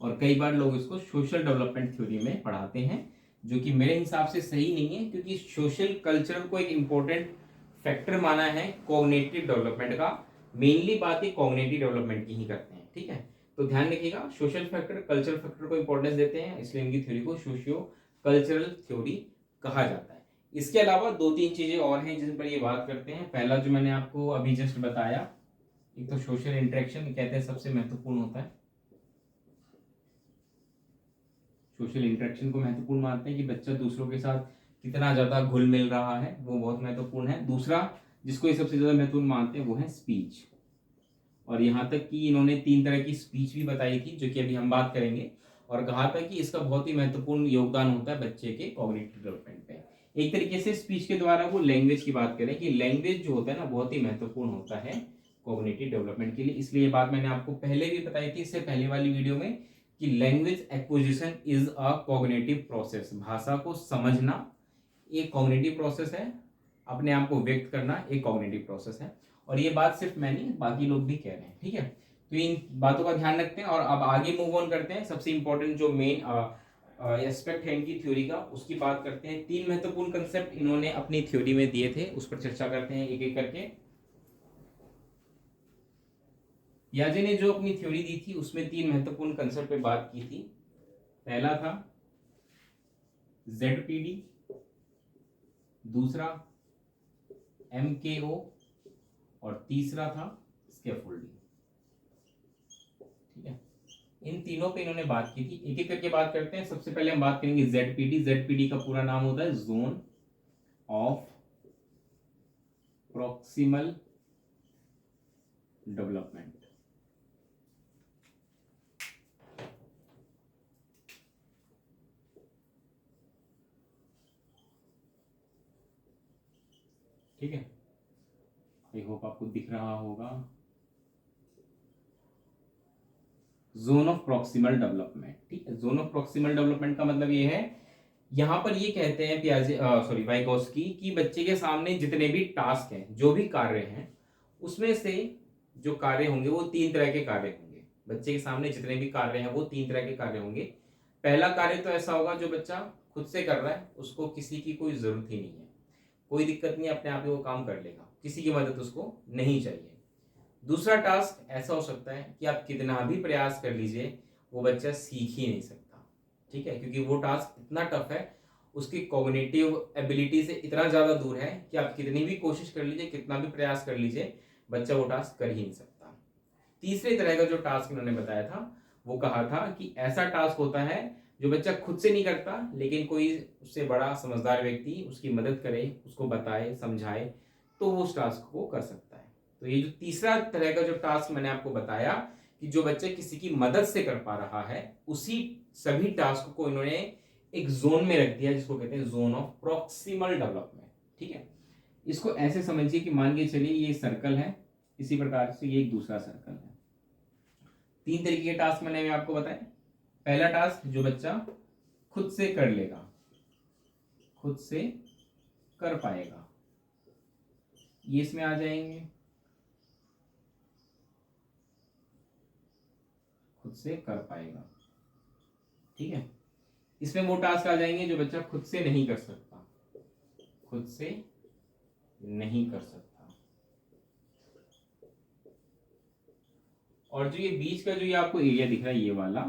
और कई बार लोग इसको सोशल डेवलपमेंट थ्योरी में पढ़ाते हैं, जो कि मेरे हिसाब से सही नहीं है, क्योंकि सोशल कल्चरल को एक इंपॉर्टेंट फैक्टर माना है कॉग्निटिव डेवलपमेंट का। मेनली बात ये कॉग्निटिव डेवलपमेंट की ही करते हैं। ठीक है, तो ध्यान रखिएगा, सोशल फैक्टर, कल्चरल फैक्टर को इंपॉर्टेंस देते हैं, इसलिए इनकी थ्योरी को सोशियो कल्चरल थ्योरी कहा जाता है। इसके अलावा 2-3 चीजें और हैं जिन पर ये बात करते हैं। पहला जो मैंने आपको अभी जस्ट बताया, एक तो सोशल इंटरेक्शन कहते हैं सबसे महत्वपूर्ण होता है। सोशल इंटरेक्शन को महत्वपूर्ण मानते हैं कि बच्चा दूसरों के साथ कितना ज्यादा घुल मिल रहा है, वो बहुत महत्वपूर्ण है। दूसरा जिसको ये सबसे ज्यादा महत्वपूर्ण मानते हैं वो है स्पीच। और यहाँ तक कि इन्होंने 3 तरह की स्पीच भी बताई थी, जो कि अभी हम बात करेंगे। और कहा था कि इसका बहुत ही महत्वपूर्ण योगदान होता है बच्चे के कॉग्निटिव डेवलपमेंट पे। एक तरीके से स्पीच के द्वारा वो लैंग्वेज की बात करें कि लैंग्वेज जो होता है ना बहुत ही महत्वपूर्ण होता है कॉग्निटिव डेवलपमेंट के लिए। इसलिए ये बात मैंने आपको पहले भी बताई थी, इससे पहले वाली वीडियो में, कि language acquisition is a cognitive process. भाषा को समझना एक कॉग्निटिव प्रोसेस है, अपने आप को व्यक्त करना एक कॉग्निटिव प्रोसेस है। और ये बात सिर्फ मैं नहीं, बाकी लोग भी कह रहे हैं। ठीक है, तो इन बातों का ध्यान रखते हैं और अब आगे मूव ऑन करते हैं। सबसे इंपॉर्टेंट जो मेन एस्पेक्ट है इनकी थ्योरी का, उसकी बात करते हैं। तीन महत्वपूर्ण कंसेप्ट इन्होंने अपनी थ्योरी में दिए थे, उस पर चर्चा करते हैं एक एक करके। पियाजे ने जो अपनी थ्योरी दी थी उसमें तीन महत्वपूर्ण कंसेप्ट पे बात की थी। पहला था ZPD, दूसरा MKO और तीसरा था स्कैफोल्डिंग। ठीक है, इन तीनों पे इन्होंने बात की थी, एक एक करके बात करते हैं। सबसे पहले हम बात करेंगे ZPD। ZPD का पूरा नाम होता है जोन ऑफ प्रॉक्सिमल डेवलपमेंट। ठीक है, आई होप आपको दिख रहा होगा। Zone of proximal development. ठीक है, जोन ऑफ प्रॉक्सिमल डेवलपमेंट का मतलब ये है, यहां पर ये कहते हैं पियाजे वाइगोस्की कि बच्चे के सामने जितने भी टास्क हैं, जो भी कार्य हैं, उसमें से जो कार्य होंगे वो तीन तरह के कार्य होंगे। बच्चे के सामने जितने भी कार्य हैं वो तीन तरह के कार्य होंगे। पहला कार्य तो ऐसा होगा जो बच्चा खुद से कर रहा है, उसको किसी की कोई जरूरत ही नहीं है, कोई दिक्कत नहीं, अपने आप ही वो काम कर लेगा, किसी की मदद उसको नहीं चाहिए। दूसरा टास्क ऐसा हो सकता है कि आप कितना भी प्रयास कर लीजिए, वो बच्चा सीख ही नहीं सकता। ठीक है, क्योंकि वो टास्क इतना टफ है, उसकी कॉग्निटिव एबिलिटी से इतना ज़्यादा दूर है कि आप कितनी भी कोशिश कर लीजिए, कितना भी प्रयास कर लीजिए, बच्चा वो टास्क कर ही नहीं सकता। तीसरे तरह का जो टास्क इन्होंने बताया था, वो कहा था कि ऐसा टास्क होता है जो बच्चा खुद से नहीं करता, लेकिन कोई उससे बड़ा समझदार व्यक्ति उसकी मदद करे, उसको बताए, समझाए, तो वो उस टास्क को कर सकता है। तो ये जो तीसरा तरह का जो टास्क मैंने आपको बताया कि जो बच्चा किसी की मदद से कर पा रहा है, उसी सभी टास्क को इन्होंने एक जोन में रख दिया, जिसको कहते हैं जोन ऑफ प्रॉक्सिमल डेवलपमेंट। ठीक है, इसको ऐसे समझिए कि मान के चलिए ये सर्कल है, इसी प्रकार से ये एक दूसरा सर्कल है। तीन तरीके के टास्क मैंने आपको बताए। पहला टास्क जो बच्चा खुद से कर लेगा, खुद से कर पाएगा, ये इसमें आ जाएंगे, खुद से कर पाएगा। ठीक है, इसमें वो टास्क आ जाएंगे जो बच्चा खुद से नहीं कर सकता, खुद से नहीं कर सकता। और जो ये बीच का जो ये आपको एरिया दिख रहा है, ये वाला,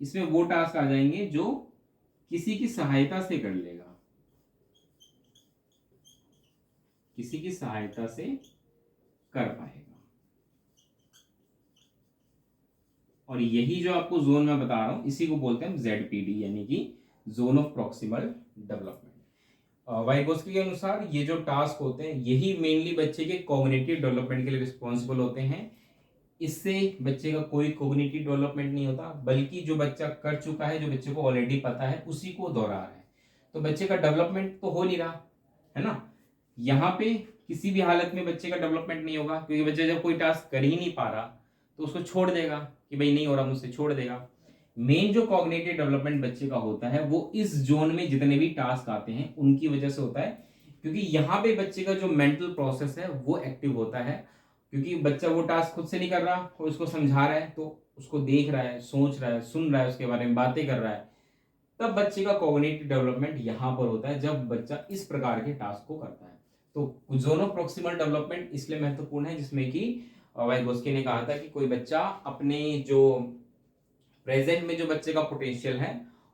इसमें वो टास्क आ जाएंगे जो किसी की सहायता से कर लेगा, किसी की सहायता से कर पाएगा। और यही जो आपको जोन में बता रहा हूं, इसी को बोलते हैं हम ZPD, यानी कि zone of proximal development. Vygotsky के अनुसार ये जो टास्क होते हैं, यही मेनली बच्चे के कॉग्निटिव डेवलपमेंट के लिए रिस्पॉन्सिबल होते हैं। इससे बच्चे का कोई कॉग्निटिव डेवलपमेंट नहीं होता, बल्कि जो बच्चा कर चुका है, जो बच्चे को ऑलरेडी पता है, उसी को दोहरा रहा है। तो बच्चे का डेवलपमेंट तो हो नहीं रहा है ना। यहाँ पे किसी भी हालत में बच्चे का डेवलपमेंट नहीं होगा, क्योंकि बच्चा जब कोई टास्क कर ही नहीं पा रहा तो उसको छोड़ देगा कि भाई नहीं हो रहा मुझसे, छोड़ देगा। मेन जो कॉग्निटिव डेवलपमेंट बच्चे का होता है वो इस जोन में जितने भी टास्क आते हैं उनकी वजह से होता है, क्योंकि यहाँ पे बच्चे का जो मेंटल प्रोसेस है वो एक्टिव होता है। क्योंकि बच्चा वो टास्क खुद से नहीं कर रहा और उसको समझा रहा है, तो उसको देख रहा है, सोच रहा है, सुन रहा है, उसके बारे में बातें कर रहा है, तब बच्चे का कॉग्निटिव डेवलपमेंट यहाँ पर होता है, जब बच्चा इस प्रकार के टास्क को करता है। तो जोन ऑफ प्रॉक्सिमल डेवलपमेंट इसलिए महत्वपूर्ण है, जिसमें कि वाइगोस्की ने कहा था कि कोई बच्चा अपने जो प्रेजेंट में जो बच्चे का पोटेंशियल है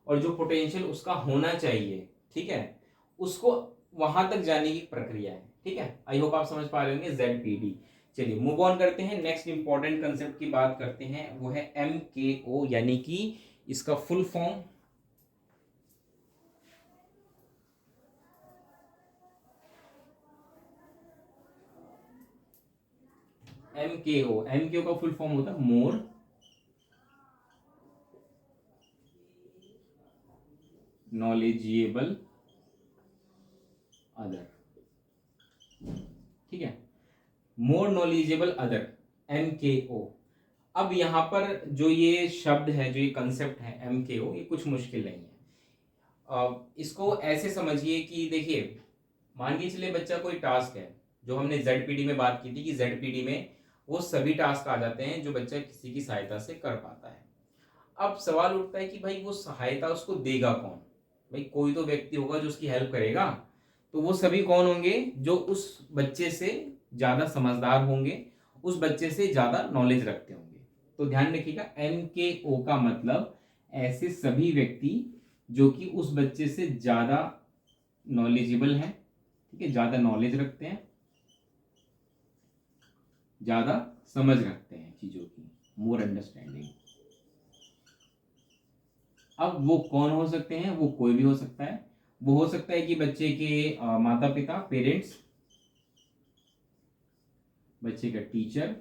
और जो पोटेंशियल उसका होना चाहिए, ठीक है, उसको वहां तक जाने की प्रक्रिया है। ठीक है, आई होप आप समझ पा रहे होंगे ZPD। चलिए मूव ऑन करते हैं, नेक्स्ट इंपॉर्टेंट कंसेप्ट की बात करते हैं, वो है MKO, यानी कि इसका फुल फॉर्म MKO का फुल फॉर्म होता है मोर नॉलेजेबल अदर। ठीक है, मोर नॉलेजेबल अदर, MKO। अब यहां पर जो ये शब्द है, जो ये कंसेप्ट है MKO, ये कुछ मुश्किल नहीं है। इसको ऐसे समझिए कि देखिए, मान के चलिए बच्चा कोई टास्क है, जो हमने ZPD में बात की थी कि ZPD में वो सभी टास्क आ जाते हैं जो बच्चा किसी की सहायता से कर पाता है। अब सवाल उठता है कि भाई वो सहायता उसको देगा कौन? भाई कोई तो व्यक्ति होगा जो उसकी हेल्प करेगा। तो वो सभी कौन होंगे? जो उस बच्चे से ज्यादा समझदार होंगे, उस बच्चे से ज्यादा नॉलेज रखते होंगे। तो ध्यान रखिएगा, NKO का मतलब ऐसे सभी व्यक्ति जो कि उस बच्चे से ज्यादा नॉलेजेबल हैं, ठीक है, ज्यादा नॉलेज रखते हैं, ज्यादा समझ रखते हैं चीजों की, मोर अंडरस्टैंडिंग। अब वो कौन हो सकते हैं? वो कोई भी हो सकता है। वो हो सकता है कि बच्चे के माता पिता, पेरेंट्स, बच्चे का टीचर,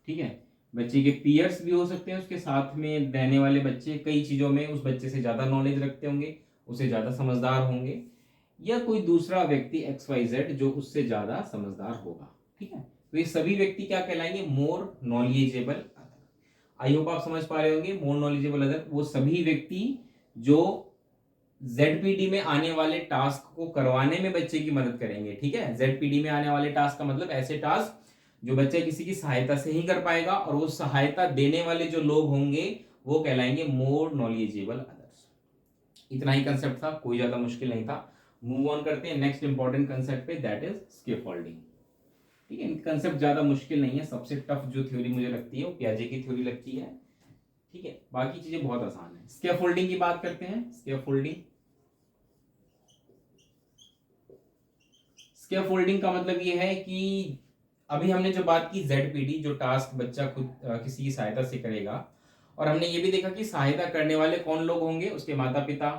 ठीक है, बच्चे के पीयर्स भी हो सकते हैं, उसके साथ में रहने वाले बच्चे कई चीजों में उस बच्चे से ज्यादा नॉलेज रखते होंगे, उसे ज्यादा समझदार होंगे, या कोई दूसरा व्यक्ति XYZ जो उससे ज्यादा समझदार होगा, ठीक है। तो ये सभी व्यक्ति क्या कहलाएंगे? More knowledgeable other. I hope आप समझ पा रहे होंगे। मोर नॉलेजेबल अदर वो सभी व्यक्ति जो ZPD में आने वाले टास्क को करवाने में बच्चे की मदद करेंगे, ठीक है। ZPD में आने वाले टास्क का मतलब ऐसे टास्क जो बच्चा किसी की सहायता से ही कर पाएगा, और वो सहायता देने वाले जो लोग होंगे वो कहलाएंगे मोर नॉलेजेबल अदर्स। इतना ही कंसेप्ट था, कोई ज्यादा मुश्किल नहीं था। मूव ऑन करते हैं नेक्स्ट इंपॉर्टेंट कंसेप्ट पे, दैट इज स्कैफोल्डिंग। ठीक है, कंसेप्ट ज्यादा मुश्किल नहीं है। सबसे टफ जो थ्योरी मुझे लगती है वो पियाजे की थ्योरी लगती है, ठीक है, बाकी चीजें बहुत आसान है। स्कैफोल्डिंग की बात करते हैं। स्कैफोल्डिंग का मतलब ये है कि अभी हमने जो बात की ZPD, जो टास्क बच्चा खुद किसी की सहायता से करेगा, और हमने ये भी देखा कि सहायता करने वाले कौन लोग होंगे? उसके माता पिता,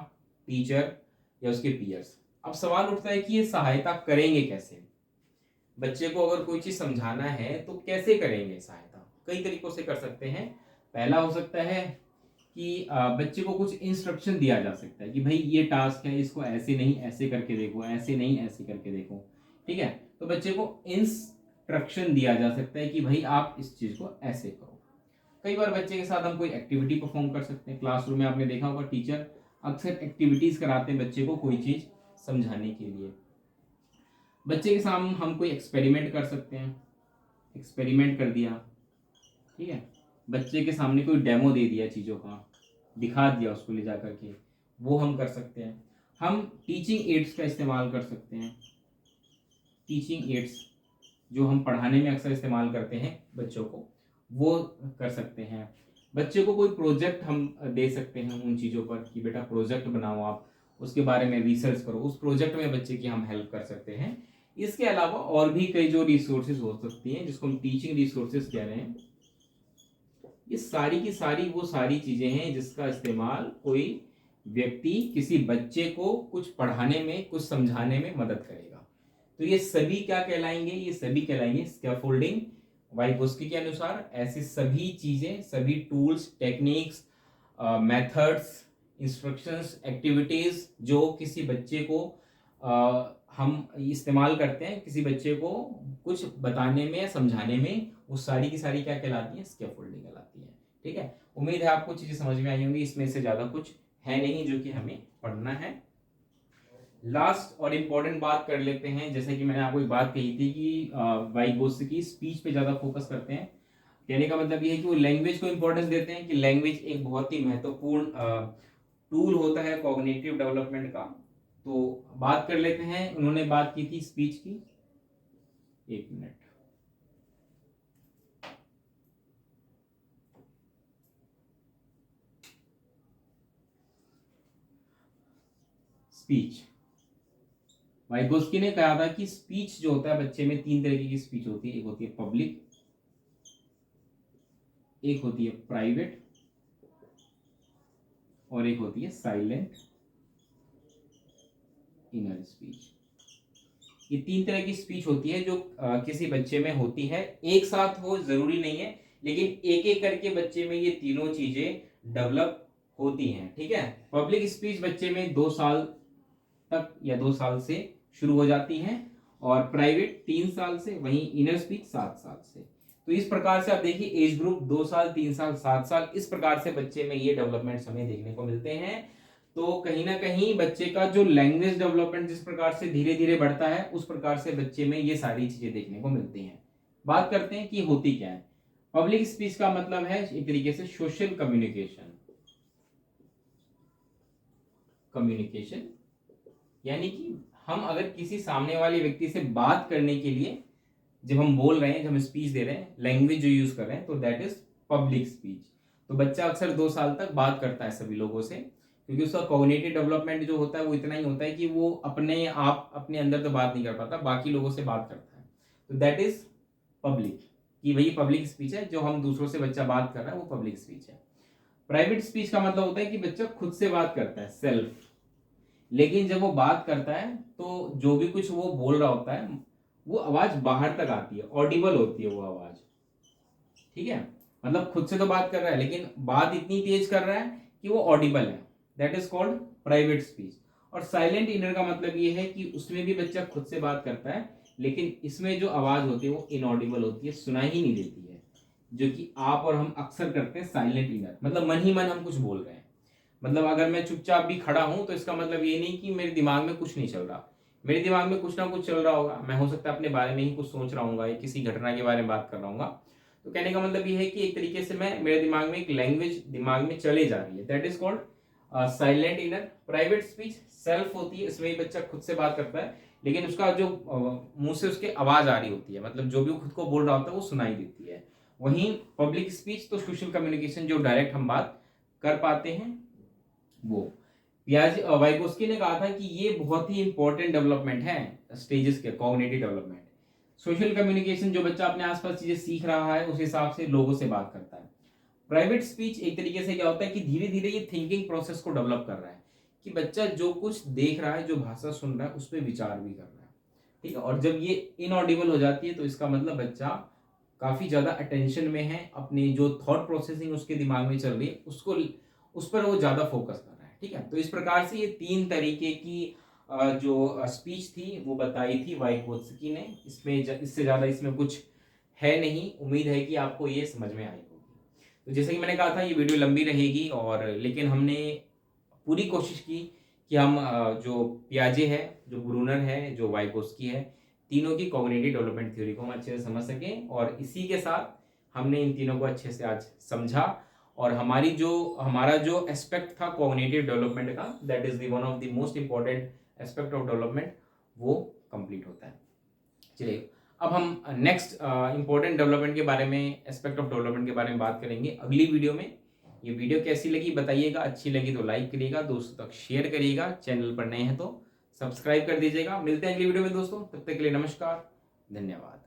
टीचर, या उसके पीयर्स। अब सवाल उठता है कि ये सहायता करेंगे कैसे? बच्चे को अगर कोई चीज समझाना है तो कैसे करेंगे सहायता? कई तरीकों से कर सकते हैं। पहला हो सकता है कि बच्चे को कुछ इंस्ट्रक्शन दिया जा सकता है कि भाई ये टास्क है, इसको ऐसे नहीं ऐसे करके देखो, ऐसे नहीं ऐसे करके देखो, ठीक है। तो बच्चे को इंस्ट्रक्शन दिया जा सकता है कि भाई आप इस चीज को ऐसे करो। कई बार बच्चे के साथ हम कोई एक्टिविटी परफॉर्म कर सकते हैं। क्लासरूम में आपने देखा होगा टीचर अक्सर एक्टिविटीज कराते हैं बच्चे को कोई चीज समझाने के लिए। बच्चे के सामने हम कोई एक्सपेरिमेंट कर सकते हैं, एक्सपेरिमेंट कर दिया, ठीक है, बच्चे के सामने कोई डेमो दे दिया, चीज़ों का दिखा दिया उसको ले जा करके, वो हम कर सकते हैं। हम टीचिंग एड्स का इस्तेमाल कर सकते हैं। टीचिंग एड्स जो हम पढ़ाने में अक्सर इस्तेमाल करते हैं बच्चों को, वो कर सकते हैं। बच्चे को कोई प्रोजेक्ट हम दे सकते हैं उन चीज़ों पर कि बेटा प्रोजेक्ट बनाओ, आप उसके बारे में रिसर्च करो, उस प्रोजेक्ट में बच्चे की हम हेल्प कर सकते हैं। इसके अलावा और भी कई जो रिसोर्सेज हो सकती हैं जिसको हम टीचिंग रिसोर्सेज कह रहे हैं, ये सारी की सारी वो सारी चीजें हैं जिसका इस्तेमाल कोई व्यक्ति किसी बच्चे को कुछ पढ़ाने में, कुछ समझाने में मदद करेगा। तो ये सभी क्या कहलाएंगे? ये सभी कहलाएंगे स्कैफोल्डिंग। वाइगोस्की के अनुसार ऐसी सभी चीजें, सभी tools, techniques, methods, instructions, activities जो किसी बच्चे को हम इस्तेमाल करते हैं किसी बच्चे को कुछ बताने में या समझाने में, वो सारी की सारी क्या कहलाती है? स्कैफोल्डिंग कहलाती है। ठीक है, उम्मीद है आपको चीजें समझ में आई होंगी। इसमें से ज्यादा कुछ है नहीं जो कि हमें पढ़ना है। लास्ट और इम्पोर्टेंट बात कर लेते हैं। जैसे कि मैंने आपको एक बात कही थी कि वाइगोत्स्की स्पीच पे ज्यादा फोकस करते हैं। कहने का मतलब ये है कि वो लैंग्वेज को इंपॉर्टेंस देते हैं कि लैंग्वेज एक बहुत ही महत्वपूर्ण टूल होता है कॉग्निटिव डेवलपमेंट का। तो बात कर लेते हैं, उन्होंने बात की थी स्पीच की। एक मिनट, स्पीच, वाइगोस्की ने कहा था कि स्पीच जो होता है बच्चे में, तीन तरीके की स्पीच होती है। एक होती है पब्लिक, एक होती है प्राइवेट, और एक होती है साइलेंट इनर स्पीच। ये तीन तरह की स्पीच होती है जो किसी बच्चे में होती है। एक साथ हो जरूरी नहीं है, लेकिन एक एक करके बच्चे में ये तीनों चीजें डेवलप होती हैं। ठीक है, पब्लिक स्पीच बच्चे में 2 साल तक या 2 साल से शुरू हो जाती है, और प्राइवेट 3 साल से, वहीं इनर स्पीच 7 साल से। तो इस प्रकार से आप देखिए एज ग्रुप 2 साल, 3 साल, 7 साल, इस प्रकार से बच्चे में ये डेवलपमेंट हमें देखने को मिलते हैं। तो कहीं ना कहीं बच्चे का जो लैंग्वेज डेवलपमेंट जिस प्रकार से धीरे धीरे बढ़ता है, उस प्रकार से बच्चे में ये सारी चीजें देखने को मिलती हैं। बात करते हैं कि होती क्या है। पब्लिक स्पीच का मतलब है एक तरीके से सोशल कम्युनिकेशन। कम्युनिकेशन यानी कि हम अगर किसी सामने वाले व्यक्ति से बात करने के लिए जब हम बोल रहे हैं, जब हम स्पीच दे रहे हैं, लैंग्वेज जो यूज कर रहे हैं, तो दैट इज पब्लिक स्पीच। तो बच्चा अक्सर 2 साल तक बात करता है सभी लोगों से, क्योंकि उसका कॉग्निटिव डेवलपमेंट जो होता है वो इतना ही होता है कि वो अपने आप अपने अंदर तो बात नहीं कर पाता, बाकी लोगों से बात करता है। तो दैट इज पब्लिक, कि वही पब्लिक स्पीच है, जो हम दूसरों से बच्चा बात कर रहा है वो पब्लिक स्पीच है। प्राइवेट स्पीच का मतलब होता है कि बच्चा खुद से बात करता है, सेल्फ। लेकिन जब वो बात करता है तो जो भी कुछ वो बोल रहा होता है वो आवाज बाहर तक आती है, ऑडिबल होती है वो आवाज, ठीक है। मतलब खुद से तो बात कर रहा है लेकिन बात इतनी तेज कर रहा है कि वो ऑडिबल है, that is called private speech. और साइलेंट इनर का मतलब ये है कि उसमें भी बच्चा खुद से बात करता है लेकिन इसमें जो आवाज होती है वो इनऑडिबल होती है, सुनाई ही नहीं देती है, जो कि आप और हम अक्सर करते हैं साइलेंट इनर। मतलब मन ही मन हम कुछ बोल रहे हैं, मतलब अगर मैं चुपचाप भी खड़ा हूं तो इसका मतलब ये नहीं कि मेरे दिमाग में कुछ नहीं चल रहा, मेरे दिमाग में कुछ ना कुछ चल रहा होगा। मैं हो सकता है अपने बारे में ही कुछ सोच रहा हूँ या किसी घटना के बारे में बात कर रहा हूँ। तो कहने का मतलब ये है कि एक तरीके से मैं, मेरे दिमाग में एक लैंग्वेज दिमाग में चले जा रही है, that is called silent inner. Private speech self होती है, इसमें ही बच्चा खुद से बात करता है लेकिन उसका जो मुंह से उसके आवाज आ रही होती है, मतलब जो भी वो खुद को बोल रहा होता है वो सुनाई देती है। वहीं पब्लिक स्पीच तो सोशल कम्युनिकेशन, जो डायरेक्ट हम बात कर पाते हैं वो। वाइगोस्की ने कहा था कि ये बहुत ही इंपॉर्टेंट डेवलपमेंट है स्टेजेस के, कॉग्निटिव डेवलपमेंट। सोशल कम्युनिकेशन, जो बच्चा अपने आसपास चीजें सीख रहा है उस हिसाब से लोगों से बात करता है। प्राइवेट स्पीच एक तरीके से क्या होता है कि धीरे धीरे ये थिंकिंग प्रोसेस को डेवलप कर रहा है, कि बच्चा जो कुछ देख रहा है, जो भाषा सुन रहा है, उस पर विचार भी कर रहा है, ठीक है। और जब ये इनऑडिबल हो जाती है तो इसका मतलब बच्चा काफी ज्यादा अटेंशन में है, अपनी जो थॉट प्रोसेसिंग उसके दिमाग में चल रही है उसको, उस पर वो ज्यादा फोकस कर रहा है, ठीक है। तो इस प्रकार से ये 3 तरीके की जो स्पीच थी वो बताई थी वाइगोत्स्की ने। इसमें इससे ज्यादा इसमें कुछ है नहीं, उम्मीद है कि आपको ये समझ में आई होगी। तो जैसे कि मैंने कहा था ये वीडियो लंबी रहेगी, और लेकिन हमने पूरी कोशिश की कि हम जो पियाजे है, जो ब्रूनर है, जो वाइगोत्स्की है, तीनों की कॉग्निटिव डेवलपमेंट थ्योरी को हम अच्छे से समझ सकें। और इसी के साथ हमने इन तीनों को अच्छे से आज समझा, और हमारा जो एस्पेक्ट था कॉग्निटिव डेवलपमेंट का, that is the one of the most important aspect of development, वो कंप्लीट होता है। चलिए अब हम नेक्स्ट इंपॉर्टेंट डेवलपमेंट के बारे में, एस्पेक्ट ऑफ डेवलपमेंट के बारे में बात करेंगे अगली वीडियो में। ये वीडियो कैसी लगी बताइएगा, अच्छी लगी तो लाइक करिएगा, दोस्तों तक शेयर करिएगा, चैनल पर नए हैं तो सब्सक्राइब कर दीजिएगा। मिलते हैं अगली वीडियो में दोस्तों, तब तक के लिए नमस्कार, धन्यवाद।